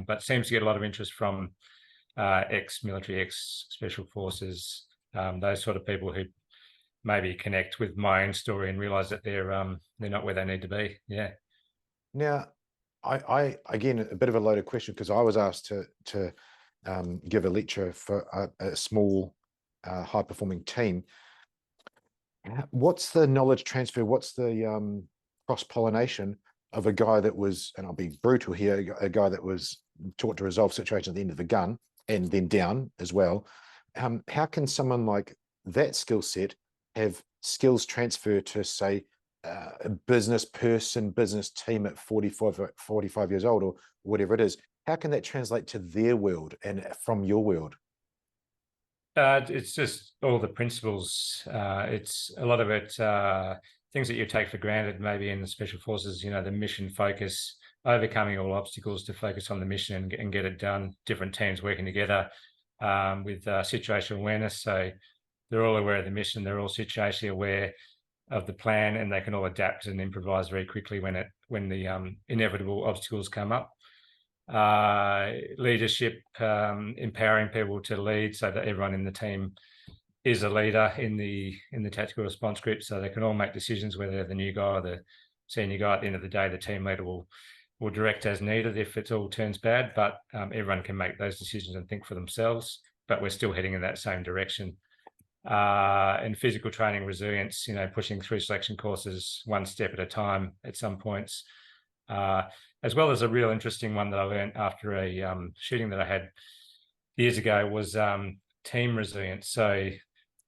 But seems to get a lot of interest from ex-military, ex-special forces, those sort of people who maybe connect with my own story and realize that they're not where they need to be. Yeah. Now, I again, a bit of a loaded question, because I was asked to give a lecture for a small high-performing team. What's the knowledge transfer? What's the cross-pollination of a guy that was, and I'll be brutal here, a guy that was taught to resolve situations at the end of the gun and then down as well? How can someone like that skill set have skills transfer to, say, a business person, business team at 45 years old, or whatever it is? How can that translate to their world and from your world? It's just all the principles. It's a lot of it, things that you take for granted, maybe in the special forces, the mission focus, overcoming all obstacles to focus on the mission and get it done. Different teams working together with situational awareness. So they're all aware of the mission. They're all situationally aware of the plan, and they can all adapt and improvise very quickly when the inevitable obstacles come up. Leadership, empowering people to lead so that everyone in the team is a leader in the tactical response group, so they can all make decisions, whether they're the new guy or the senior guy. At the end of the day, the team leader will direct as needed if it all turns bad, but everyone can make those decisions and think for themselves, but we're still heading in that same direction. And physical training, resilience, pushing through selection courses one step at a time at some points, as well as a real interesting one that I learned after a shooting that I had years ago was team resilience. So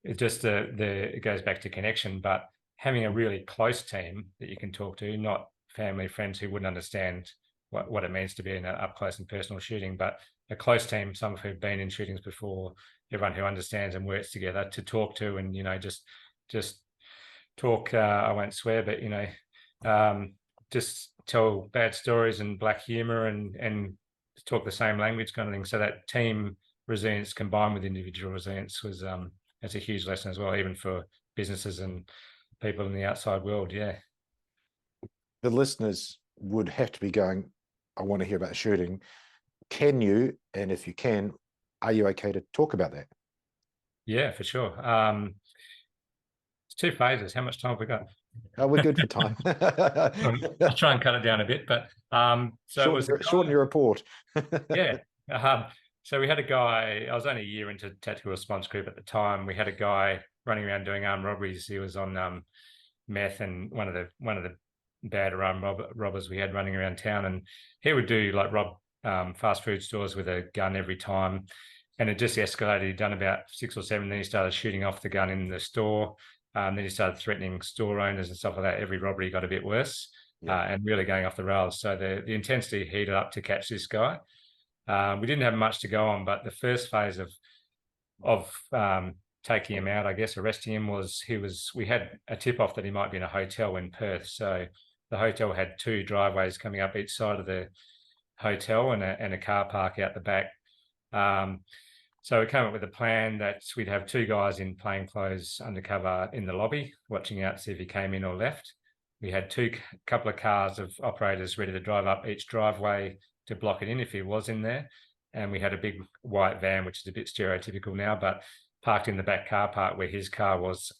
it just it goes back to connection, but having a really close team that you can talk to, not family, friends who wouldn't understand what it means to be in an up close and personal shooting, but a close team, some who've been in shootings before, everyone who understands and works together to talk to, and just talk. I won't swear, but just tell bad stories and black humor and talk the same language, kind of thing. So that team resilience combined with individual resilience was that's a huge lesson as well, even for businesses and people in the outside world. Yeah. The listeners would have to be going, I want to hear about shooting. Can you, and if you can, are you okay to talk about that? Yeah, for sure. It's 2 phases. How much time have we got? We're good for time. I'll try and cut it down a bit, but so shorten your report. Yeah. So we had a guy, I was only a year into tactical response group at the time. We had a guy running around doing armed robberies. He was on meth, and one of the bad armed robbers we had running around town, and he would do like rob fast food stores with a gun every time, and it just escalated. He'd done about 6 or 7, then he started shooting off the gun in the store. Then he started threatening store owners and stuff like that. Every robbery got a bit worse, and really going off the rails. So the intensity heated up to catch this guy. We didn't have much to go on, but the first phase of taking him out, I guess, arresting him we had a tip off that he might be in a hotel in Perth. So the hotel had 2 driveways coming up each side of the hotel and a car park out the back. So we came up with a plan that we'd have 2 guys in plain clothes undercover in the lobby, watching out to see if he came in or left. We had couple of cars of operators ready to drive up each driveway to block it in if he was in there. And we had a big white van, which is a bit stereotypical now, but parked in the back car park where his car was.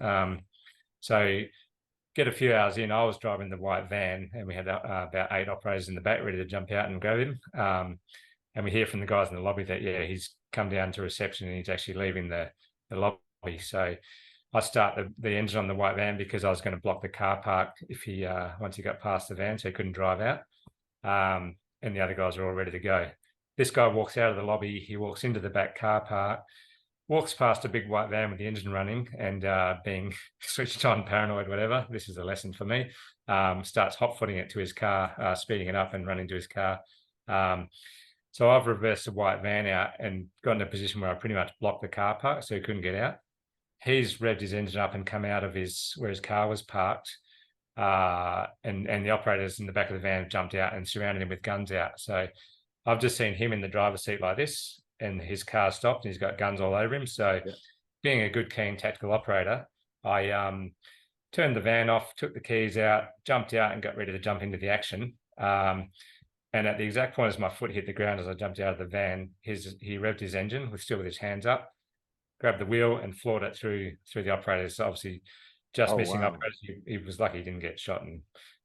So get a few hours in, I was driving the white van, and we had about 8 operators in the back ready to jump out and grab him. And we hear from the guys in the lobby that, he's come down to reception and he's actually leaving the lobby. So I start the engine on the white van because I was going to block the car park if he once he got past the van, so he couldn't drive out. And the other guys are all ready to go. This guy walks out of the lobby. He walks into the back car park, walks past a big white van with the engine running, and being switched on, paranoid, whatever. This is a lesson for me. Starts hot-footing it to his car, speeding it up and running to his car. So I've reversed the white van out and got in a position where I pretty much blocked the car park so he couldn't get out. He's revved his engine up and come out of where his car was parked. And the operators in the back of the van jumped out and surrounded him with guns out. So I've just seen him in the driver's seat like this, and his car stopped and he's got guns all over him. So being a good, keen tactical operator, I turned the van off, took the keys out, jumped out, and got ready to jump into the action. And at the exact point as my foot hit the ground as I jumped out of the van, he revved his engine with his hands up, grabbed the wheel and floored it through the operators. So obviously, just missing operators. He was lucky he didn't get shot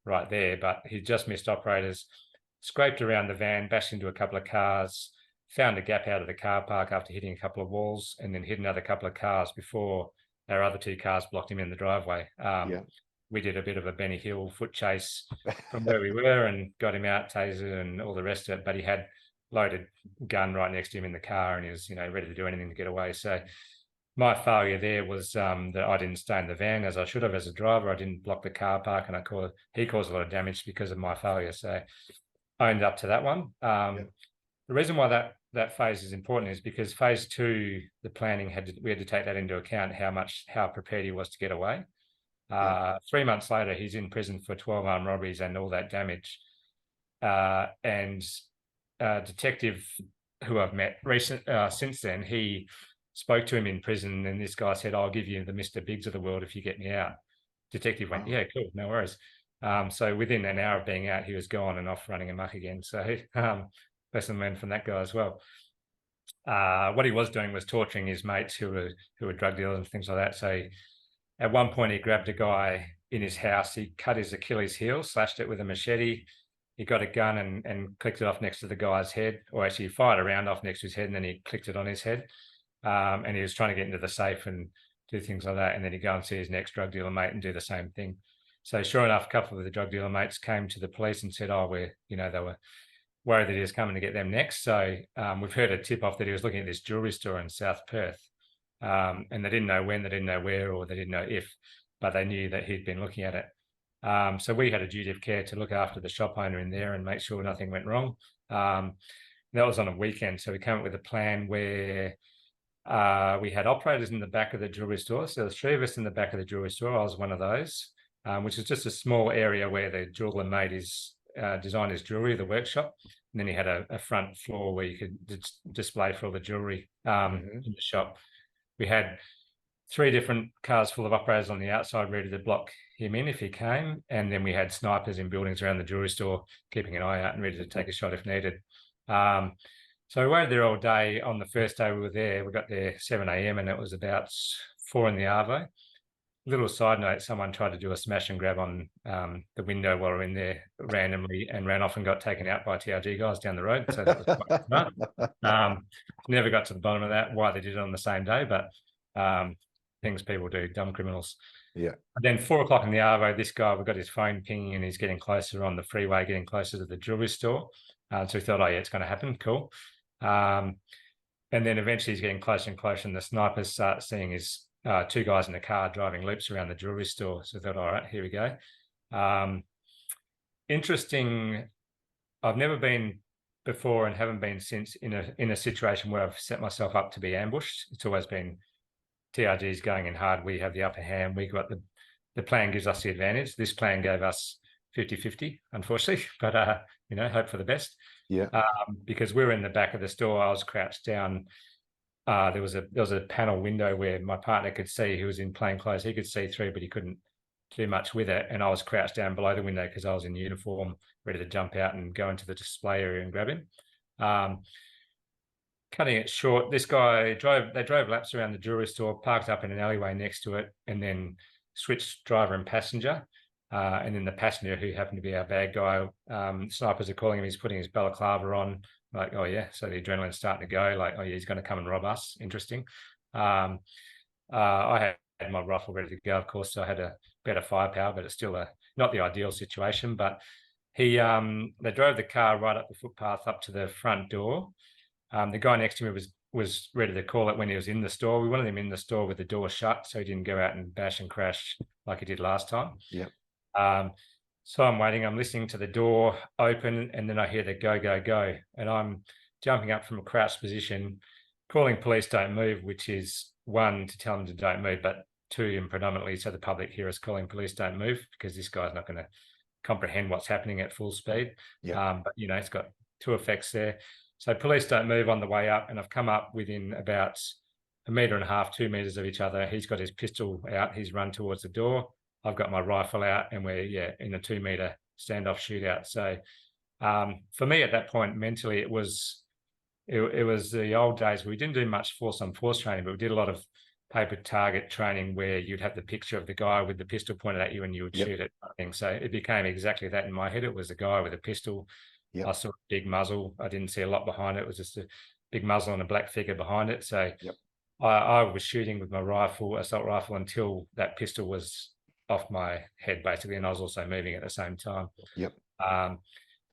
right there, but he just missed operators. Scraped around the van, bashed into a couple of cars, found a gap out of the car park after hitting a couple of walls, and then hit another couple of cars before our other 2 cars blocked him in the driveway. We did a bit of a Benny Hill foot chase from where we were and got him out, taser and all the rest of it. But he had loaded gun right next to him in the car, and he was, ready to do anything to get away. So my failure there was that I didn't stay in the van as I should have as a driver. I didn't block the car park, and he caused a lot of damage because of my failure. So I owned up to that one. The reason why that phase is important is because phase 2, the planning we had to take that into account, how prepared he was to get away. 3 months later, he's in prison for 12 armed robberies and all that damage. And a detective who I've met since then, he spoke to him in prison, and this guy said, "I'll give you the Mr. Biggs of the world if you get me out." Detective went, "Yeah, cool, no worries." So within an hour of being out, he was gone and off running amok again. So lesson learned from that guy as well. What he was doing was torturing his mates who were drug dealers and things like that. So at one point, he grabbed a guy in his house. He cut his Achilles heel, slashed it with a machete. He got a gun and clicked it off next to the guy's head, or actually he fired a round off next to his head, and then he clicked it on his head. And he was trying to get into the safe and do things like that. And then he'd go and see his next drug dealer mate and do the same thing. So sure enough, a couple of the drug dealer mates came to the police and said, they were worried that he was coming to get them next. So we've heard a tip off that he was looking at this jewelry store in South Perth. And they didn't know when, they didn't know where, or they didn't know if, but they knew that he'd been looking at it. So we had a duty of care to look after the shop owner in there and make sure nothing went wrong. That was on a weekend. So we came up with a plan where we had operators in the back of the jewelry store. So there's 3 of us in the back of the jewelry store. I was one of those, which is just a small area where the jeweler made his designed his jewelry, the workshop. And then he had a front floor where you could display for all the jewelry in the shop. We had 3 different cars full of operators on the outside ready to block him in if he came. And then we had snipers in buildings around the jewelry store, keeping an eye out and ready to take a shot if needed. So we waited there all day. On the first day we were there, we got there 7 a.m. and it was about 4 in the arvo. Little side note, someone tried to do a smash and grab on the window while we were in there randomly and ran off and got taken out by TRG guys down the road. So that was quite smart. Never got to the bottom of that, why they did it on the same day, but things people do, dumb criminals. Yeah. And then 4 o'clock in the arvo, this guy, we got his phone pinging and he's getting closer on the freeway, getting closer to the jewelry store. So we thought, it's going to happen. Cool. And then eventually he's getting closer and closer, and the snipers start seeing his 2 guys in a car driving loops around the jewelry store. So I thought, all right, here we go. Interesting. I've never been before and haven't been since in a situation where I've set myself up to be ambushed. It's always been TRG's going in hard. We have the upper hand. We got the plan gives us the advantage. This plan gave us 50-50, unfortunately, but hope for the best. Yeah. Because we were in the back of the store. I was crouched down. There was a panel window where my partner could see, who was in plain clothes. He could see through, but he couldn't do much with it. And I was crouched down below the window because I was in uniform, ready to jump out and go into the display area and grab him. Cutting it short, this guy drove laps around the jewelry store, parked up in an alleyway next to it, and then switched driver and passenger. And then the passenger, who happened to be our bad guy, snipers are calling him, he's putting his balaclava on, like, oh yeah, so the adrenaline's starting to go, like, oh yeah, he's going to come and rob us. Interesting. I had my rifle ready to go, of course, so I had a better firepower, but it's still not the ideal situation. But they drove the car right up the footpath up to the front door. The guy next to me was ready to call it when he was in the store. We wanted him in the store with the door shut, so he didn't go out and bash and crash like he did last time. Yeah. So I'm waiting. I'm listening to the door open, and then I hear the go, go, go, and I'm jumping up from a crouched position, calling police don't move, which is 1, to tell them to don't move, but 2, and predominantly so the public hear us calling police don't move, because this guy's not going to comprehend what's happening at full speed. Yeah. But it's got 2 effects there. So police don't move on the way up, and I've come up within about 1.5 meters, 2 meters of each other. He's got his pistol out. He's run towards the door. I've got my rifle out, and we're in a 2 meter standoff shootout. So for me at that point, mentally, it was the old days. We didn't do much force on force training, but we did a lot of paper target training where you'd have the picture of the guy with the pistol pointed at you and you would shoot it. I think so. It became exactly that in my head. It was a guy with a pistol. I saw a big muzzle. I didn't see a lot behind it. It was just a big muzzle and a black figure behind it. So I was shooting with my assault rifle, until that pistol was off my head, basically, and I was also moving at the same time.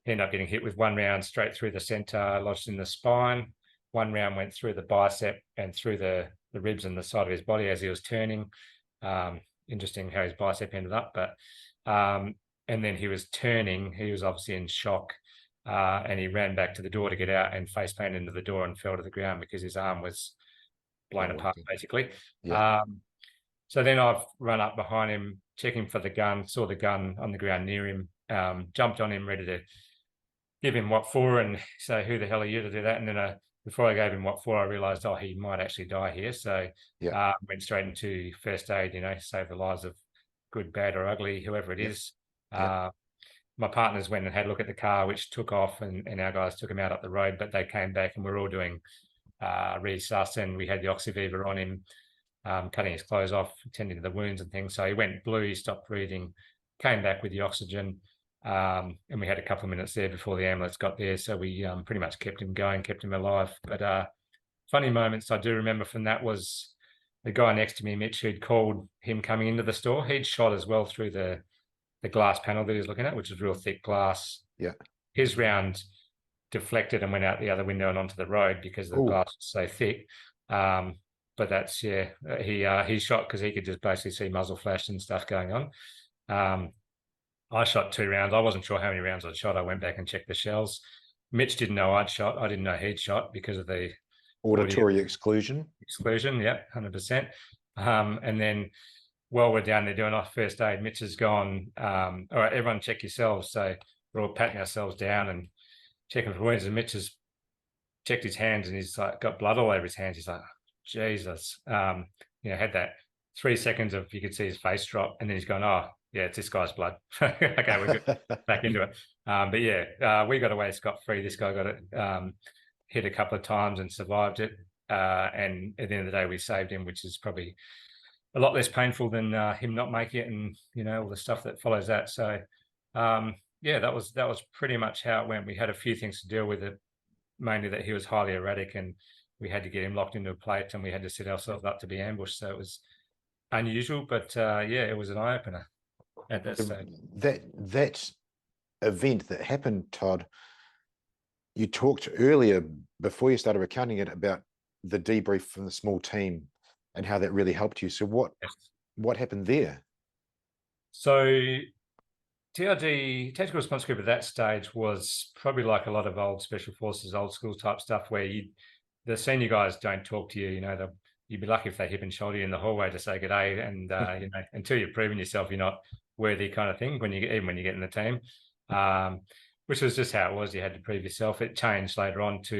Ended up getting hit with one round straight through the center, lodged in the spine. One round went through the bicep and through the ribs and the side of his body as he was turning. Interesting how his bicep ended up, but and then he was turning. He was obviously in shock, and he ran back to the door to get out and face planted into the door and fell to the ground because his arm was blown apart, basically. So then I've run up behind him, checking for the gun, saw the gun on the ground near him, jumped on him, ready to give him what for and say, who the hell are you to do that? And then before I gave him what for, I realized, he might actually die here. So went straight into first aid, save the lives of good, bad or ugly, whoever it is. My partners went and had a look at the car, which took off, and our guys took him out up the road, but they came back and we're all doing resus, and we had the oxyviva on him, cutting his clothes off, tending to the wounds and things. So he went blue, he stopped breathing, came back with the oxygen, and we had a couple of minutes there before the ambulance got there. So we pretty much kept him going, kept him alive. But funny moments I do remember from that was the guy next to me, Mitch, who'd called him coming into the store. He'd shot as well through the glass panel that he was looking at, which was real thick glass. His round deflected and went out the other window and onto the road because the glass was so thick. But that's, he shot because he could just basically see muzzle flash and stuff going on. I shot 2 rounds. I wasn't sure how many rounds I'd shot. I went back and checked the shells. Mitch didn't know I'd shot. I didn't know he'd shot because of the auditory exclusion. 100%. And then while we're down there doing our first aid, Mitch has gone, all right, everyone check yourselves. So we're all patting ourselves down and checking for wounds. And Mitch has checked his hands and he's like got blood all over his hands. He's like, Jesus. Had that 3 seconds of, you could see his face drop, and then he's gone, oh, yeah, it's this guy's blood. Okay, we're good. Back into it. But we got away scot-free. This guy got it, hit a couple of times and survived it. And at the end of the day, we saved him, which is probably a lot less painful than him not making it, and all the stuff that follows that. So that was pretty much how it went. We had a few things to deal with, it mainly that he was highly erratic, and we had to get him locked into a plate, and we had to set ourselves up to be ambushed. So it was unusual, but it was an eye opener at that stage. That event that happened, Todd, you talked earlier before you started recounting it about the debrief from the small team and how that really helped you. So what happened there? So TRG, Tactical Response Group, at that stage was probably like a lot of old special forces, old school type stuff, where the senior guys don't talk to you. You'd be lucky if they hip and shoulder you in the hallway to say good day, and until you've proven yourself, you're not worthy, kind of thing. Even when you get in the team, which was just how it was. You had to prove yourself. It changed later on to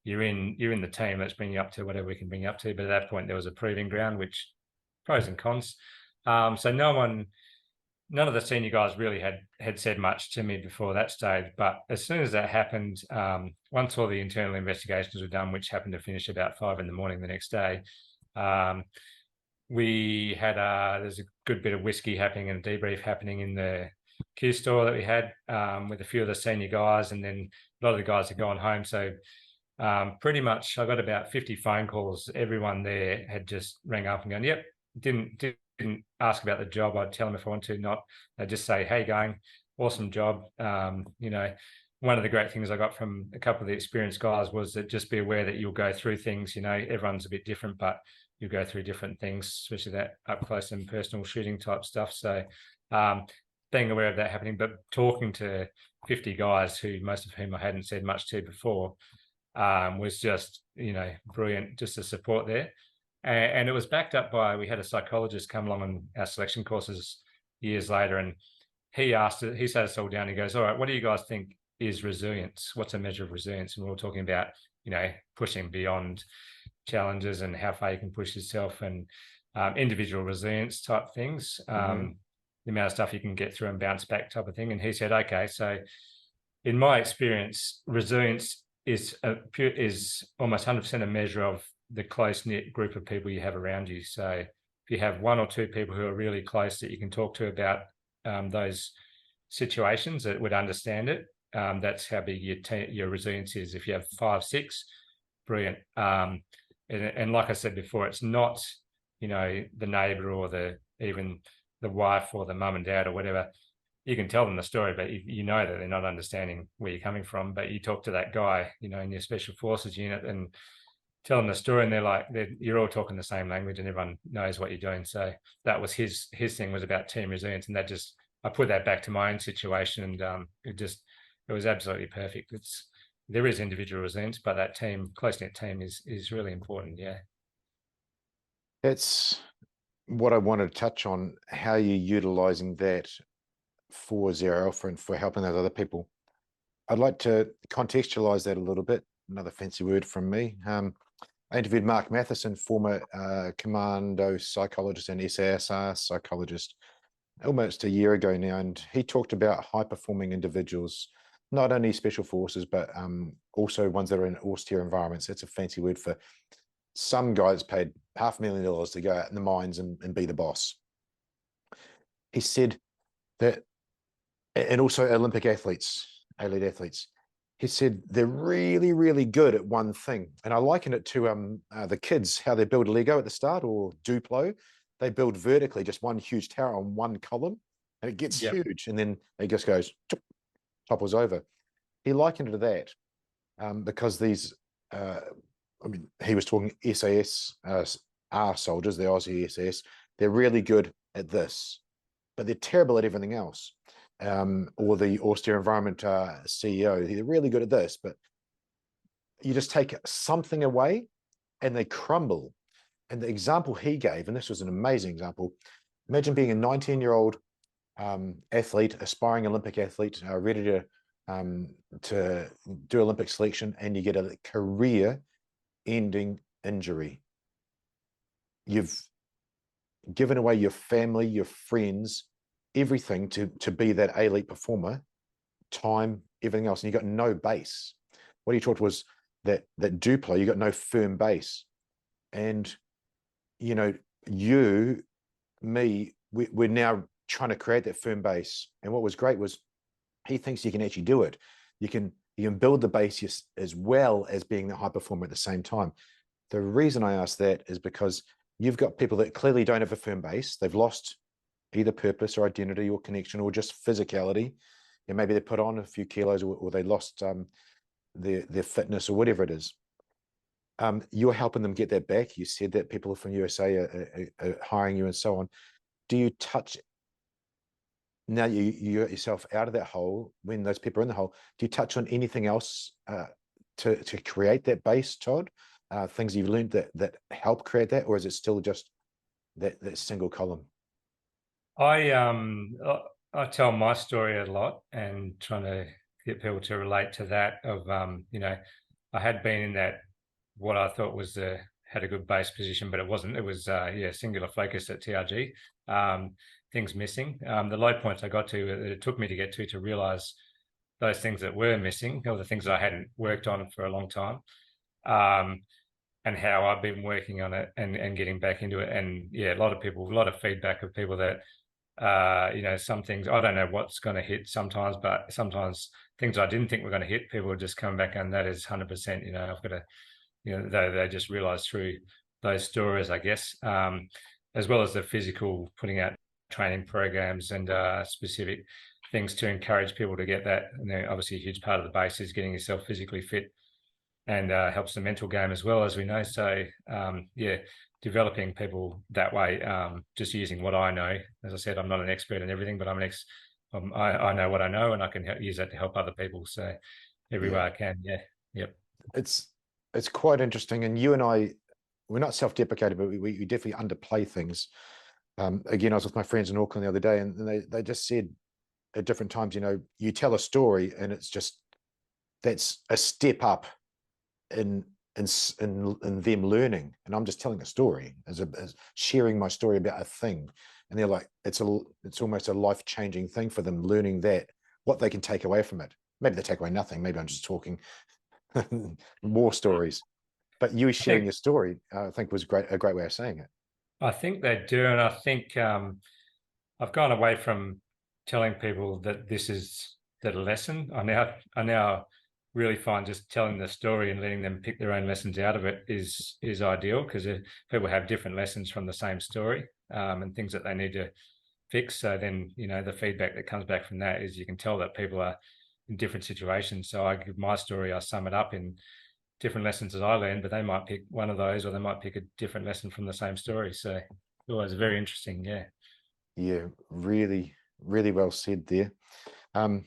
you're in the team. Let's bring you up to whatever we can bring you up to. But at that point, there was a proving ground, which pros and cons. So none of the senior guys really had said much to me before that stage. But as soon as that happened, once all the internal investigations were done, which happened to finish about 5 a.m. the next day, we had there's a good bit of whiskey happening and a debrief happening in the Q store that we had with a few of the senior guys, and then a lot of the guys had gone home. So pretty much I got about 50 phone calls. Everyone there had just rang up and gone, yep, didn't ask about the job. I'd tell them if I want to, not. They'd just say, hey, going, awesome job. One of the great things I got from a couple of the experienced guys was that just be aware that you'll go through things. Everyone's a bit different, but you go through different things, especially that up close and personal shooting type stuff. So being aware of that happening, but talking to 50 guys who most of whom I hadn't said much to before was just, brilliant, just the support there. And it was backed up by, we had a psychologist come along on our selection courses years later, and he sat us all down. He goes, all right, what do you guys think is resilience? What's a measure of resilience? And we were talking about, pushing beyond challenges and how far you can push yourself, and individual resilience type things, the amount of stuff you can get through and bounce back type of thing. And he said, okay, so in my experience, resilience is almost 100% a measure of the close-knit group of people you have around you. So if you have one or two people who are really close that you can talk to about those situations that would understand it, that's how big your resilience is. If you have 5, 6, brilliant. And like I said before, it's not, the neighbor or even the wife or the mum and dad or whatever. You can tell them the story, but you know that they're not understanding where you're coming from. But you talk to that guy, in your special forces unit, and tell them the story, and they're like, you're all talking the same language, and everyone knows what you're doing. So that was his thing, was about team resilience, and I put that back to my own situation, and it was absolutely perfect. There is individual resilience, but that close-knit team is really important. Yeah. That's what I wanted to touch on, how you're utilizing that for Zero Alpha and for helping those other people. I'd like to contextualize that a little bit. Another fancy word from me. I interviewed Mark Matheson, former commando psychologist and SASR psychologist, almost a year ago now, and he talked about high-performing individuals, not only special forces, but also ones that are in austere environments. That's a fancy word for some guys paid $500,000 to go out in the mines and be the boss. He said that, and also Olympic athletes, elite athletes, he said they're really, really good at one thing. And I liken it to the kids, how they build Lego at the start, or Duplo. They build vertically, just one huge tower on one column, and it gets huge. And then it just goes, topples over. He likened it to that because these, he was talking SAS soldiers, the Aussie SAS, they're really good at this, but they're terrible at everything else. Or the austere environment CEO, they're really good at this, but you just take something away and they crumble. And the example he gave, and this was an amazing example, imagine being a 19-year-old athlete, aspiring Olympic athlete, ready to do Olympic selection, and you get a career-ending injury. You've given away your family, your friends, everything to be that elite performer, time, everything else, and you got no base. What he talked was that Duplo, you got no firm base. And we're now trying to create that firm base. And what was great was he thinks you can actually do it. You can build the base as well as being the high performer at the same time. The reason I ask that is because you've got people that clearly don't have a firm base. They've lost either purpose or identity or connection or just physicality. And maybe they put on a few kilos, or they lost their fitness or whatever it is. You're helping them get that back. You said that people from USA are hiring you and so on. Do you touch, now you got yourself out of that hole, when those people are in the hole, do you touch on anything else to create that base, Todd? Things you've learned that help create that, or is it still just that single column? I tell my story a lot, and trying to get people to relate to that of, I had been in that, what I thought was had a good base position, but it wasn't. It was singular focus at TRG. Things missing. The low points I got to, it took me to get to realize those things that were missing, or the things that I hadn't worked on for a long time, and how I've been working on it and getting back into it. And a lot of feedback of people that, some things I don't know what's going to hit sometimes, but sometimes things I didn't think were going to hit, people would just come back and that is 100%. I've got to, they just realize through those stories, I guess, as well as the physical, putting out training programs and specific things to encourage people to get that. And obviously a huge part of the base is getting yourself physically fit, and helps the mental game as well, as we know. So developing people that way, just using what I know. As I said, I'm not an expert in everything, but I know what I know, and I can use that to help other people. So every way I can. It's quite interesting. And you and I, we're not self-deprecating, but we definitely underplay things. Again, I was with my friends in Auckland the other day, and they just said at different times, you tell a story and it's just, that's a step up in in them learning, and I'm just telling a story as sharing my story about a thing, and they're like, it's almost a life-changing thing for them, learning that what they can take away from it. Maybe they take away nothing. Maybe I'm just talking more stories. But you sharing your story, I think, was a great way of saying it. I think they do, and I think I've gone away from telling people that this is the lesson. I now really find just telling the story and letting them pick their own lessons out of it is ideal, because people have different lessons from the same story, and things that they need to fix. So then, the feedback that comes back from that is you can tell that people are in different situations. So I give my story, I sum it up in different lessons that I learned, but they might pick one of those, or they might pick a different lesson from the same story. So it was very interesting. Yeah. Yeah, really, really well said there. I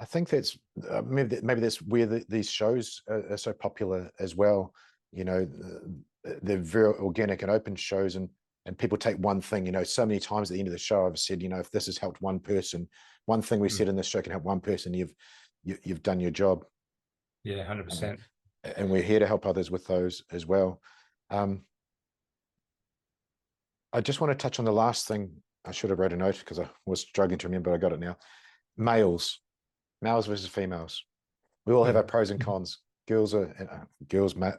think that's maybe that's where these shows are so popular as well. They're very organic and open shows, and people take one thing. So many times at the end of the show, I've said, if this has helped one person, one thing we said in this show can help one person, you've done your job. Yeah, 100%. And we're here to help others with those as well. I just want to touch on the last thing. I should have wrote a note because I was struggling to remember. I got it now. Males versus females. We all have our pros and cons. Girls,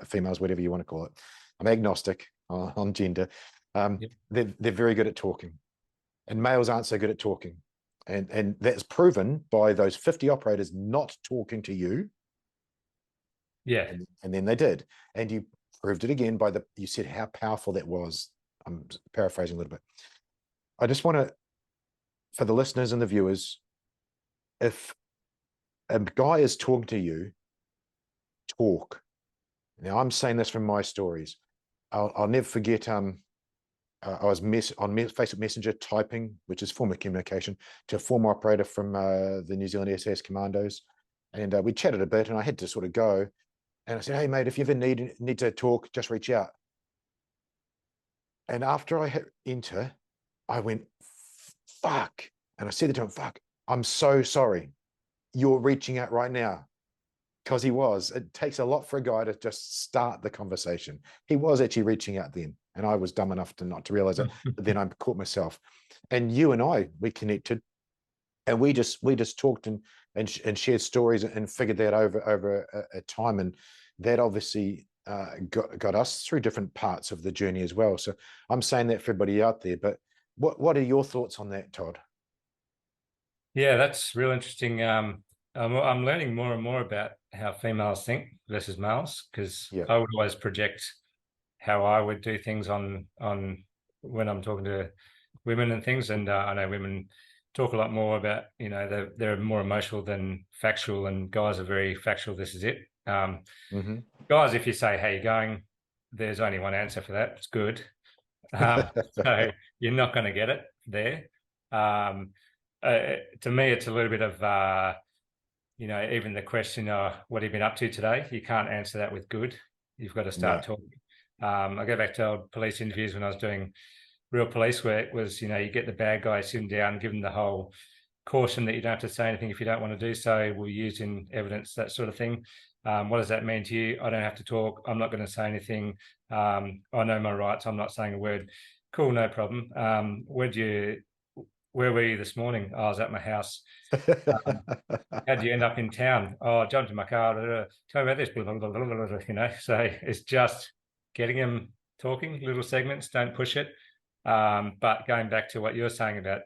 females, whatever you want to call it. I'm agnostic on gender. They're very good at talking, and males aren't so good at talking. And that's proven by those 50 operators not talking to you. Yeah. And then they did. And you proved it again you said how powerful that was. I'm paraphrasing a little bit. I just want to, for the listeners and the viewers, if a guy is talking to you, talk. Now, I'm saying this from my stories. I'll never forget, I was on Facebook Messenger typing, which is form of communication, to a former operator from the New Zealand SAS Commandos. And we chatted a bit, and I had to sort of go. And I said, hey, mate, if you ever need to talk, just reach out. And after I hit enter, I went, fuck. And I said to him, fuck, I'm so sorry. You're reaching out right now. Because he was. It takes a lot for a guy to just start the conversation. He was actually reaching out then. And I was dumb enough to not to realize it. But then I caught myself. And you and I, we connected. And we just talked and shared stories and figured that over a time. And that obviously got us through different parts of the journey as well. So I'm saying that for everybody out there. But what are your thoughts on that, Todd? Yeah, that's real interesting. I'm learning more and more about how females think versus males, because I would always project how I would do things on when I'm talking to women and things. And I know women talk a lot more about, they're more emotional than factual, and guys are very factual. This is it. Guys, if you say, how you going, there's only one answer for that. It's good. So you're not going to get it there. To me, it's a little bit of, even the question, what have you been up to today? You can't answer that with good. You've got to start talking. I go back to old police interviews when I was doing real police work, was, you get the bad guy sitting down, give them the whole caution that you don't have to say anything if you don't want to do so. We'll use in evidence, that sort of thing. What does that mean to you? I don't have to talk. I'm not going to say anything. I know my rights. I'm not saying a word. Cool, no problem. Where were you this morning? I was at my house. How'd you end up in town? Oh, I jumped in my car. Tell me about this. So it's just getting them talking, little segments, don't push it. But going back to what you're saying about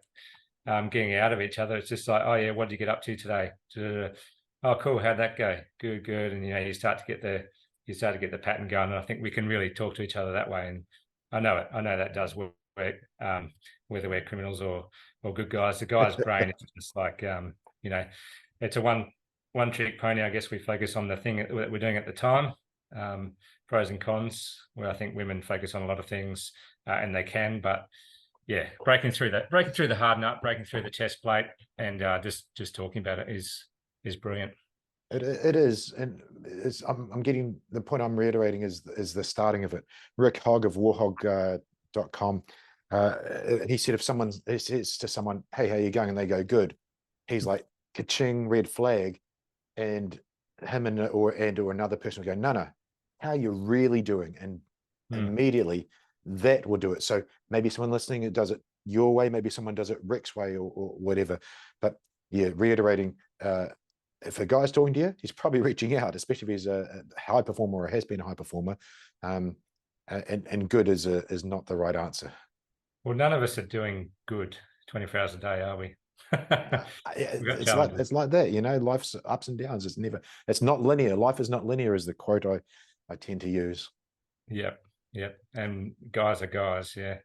getting out of each other, it's just like, oh yeah, what did you get up to today? Oh, cool. How'd that go? Good. And you start to get the pattern going. And I think we can really talk to each other that way. And I know that does work. Whether we're criminals or good guys, the guy's brain is just like, it's a one trick pony. I guess we focus on the thing that we're doing at the time, pros and cons, where I think women focus on a lot of things, and they can, but yeah, breaking through the hard nut, breaking through the chest plate, and just talking about it is brilliant. It is, and I'm getting the point. I'm reiterating is the starting of it. Rick Hogg of warhog.com. He said, if someone says to someone, hey, how you going? And they go, good. He's like, ka-ching, red flag. And him or another person will go, no, how are you really doing? And Mm. immediately that will do it. So maybe someone listening does it your way, maybe someone does it Rick's way or whatever. But yeah, reiterating, if a guy's talking to you, he's probably reaching out, especially if he's a high performer or has been a high performer. And good is not the right answer. Well, none of us are doing good 24 hours a day, are we? We've got challenges. It's like that, life's ups and downs. It's not linear. Life is not linear is the quote I tend to use. Yep. And guys are guys, yeah.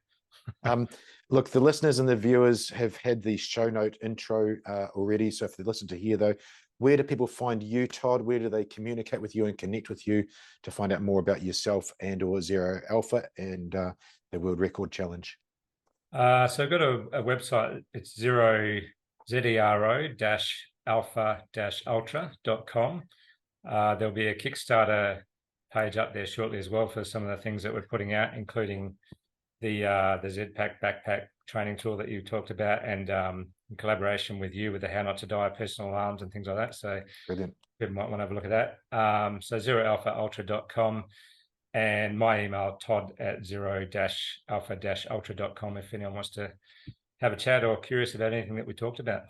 Look, the listeners and the viewers have had the show note intro already. So if they listen to here, though, where do people find you, Todd? Where do they communicate with you and connect with you to find out more about yourself and or Zero Alpha and the World Record Challenge? So I've got a website. It's zero-alpha-ultra.com. There'll be a Kickstarter page up there shortly as well for some of the things that we're putting out, including the Z-Pack backpack training tool that you talked about, and in collaboration with you with the How Not to Die personal alarms and things like that. So Brilliant. people might want to have a look at that. So zero-alpha-ultra.com. And my email, todd@zero-alpha-ultra.com, if anyone wants to have a chat or curious about anything that we talked about.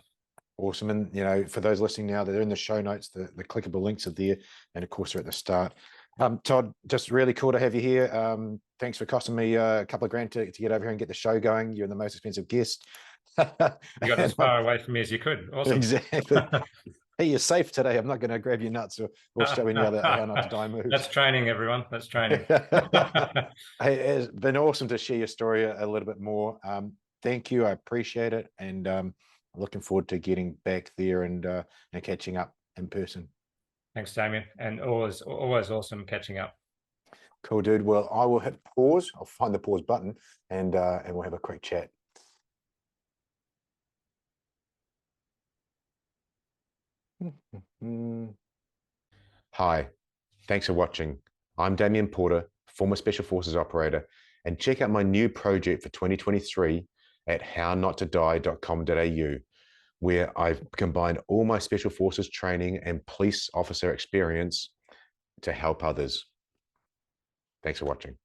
Awesome. And, for those listening now, they're in the show notes, the clickable links are there. And of course, they're at the start. Todd, just really cool to have you here. Thanks for costing me a couple of grand to get over here and get the show going. You're the most expensive guest. You got as far away from me as you could. Awesome. Exactly. Hey, you're safe today. I'm not going to grab your nuts or show any other How Not to Die moves. That's training, everyone. That's training. Hey, it's been awesome to share your story a little bit more. Thank you. I appreciate it. And I'm looking forward to getting back there and catching up in person. Thanks, Damien. And always awesome catching up. Cool, dude. Well, I will hit pause. I'll find the pause button and we'll have a quick chat. Hi, thanks for watching. I'm Damien Porter, former Special Forces operator, and check out my new project for 2023 at hownottodie.com.au, where I've combined all my Special Forces training and police officer experience to help others. Thanks for watching.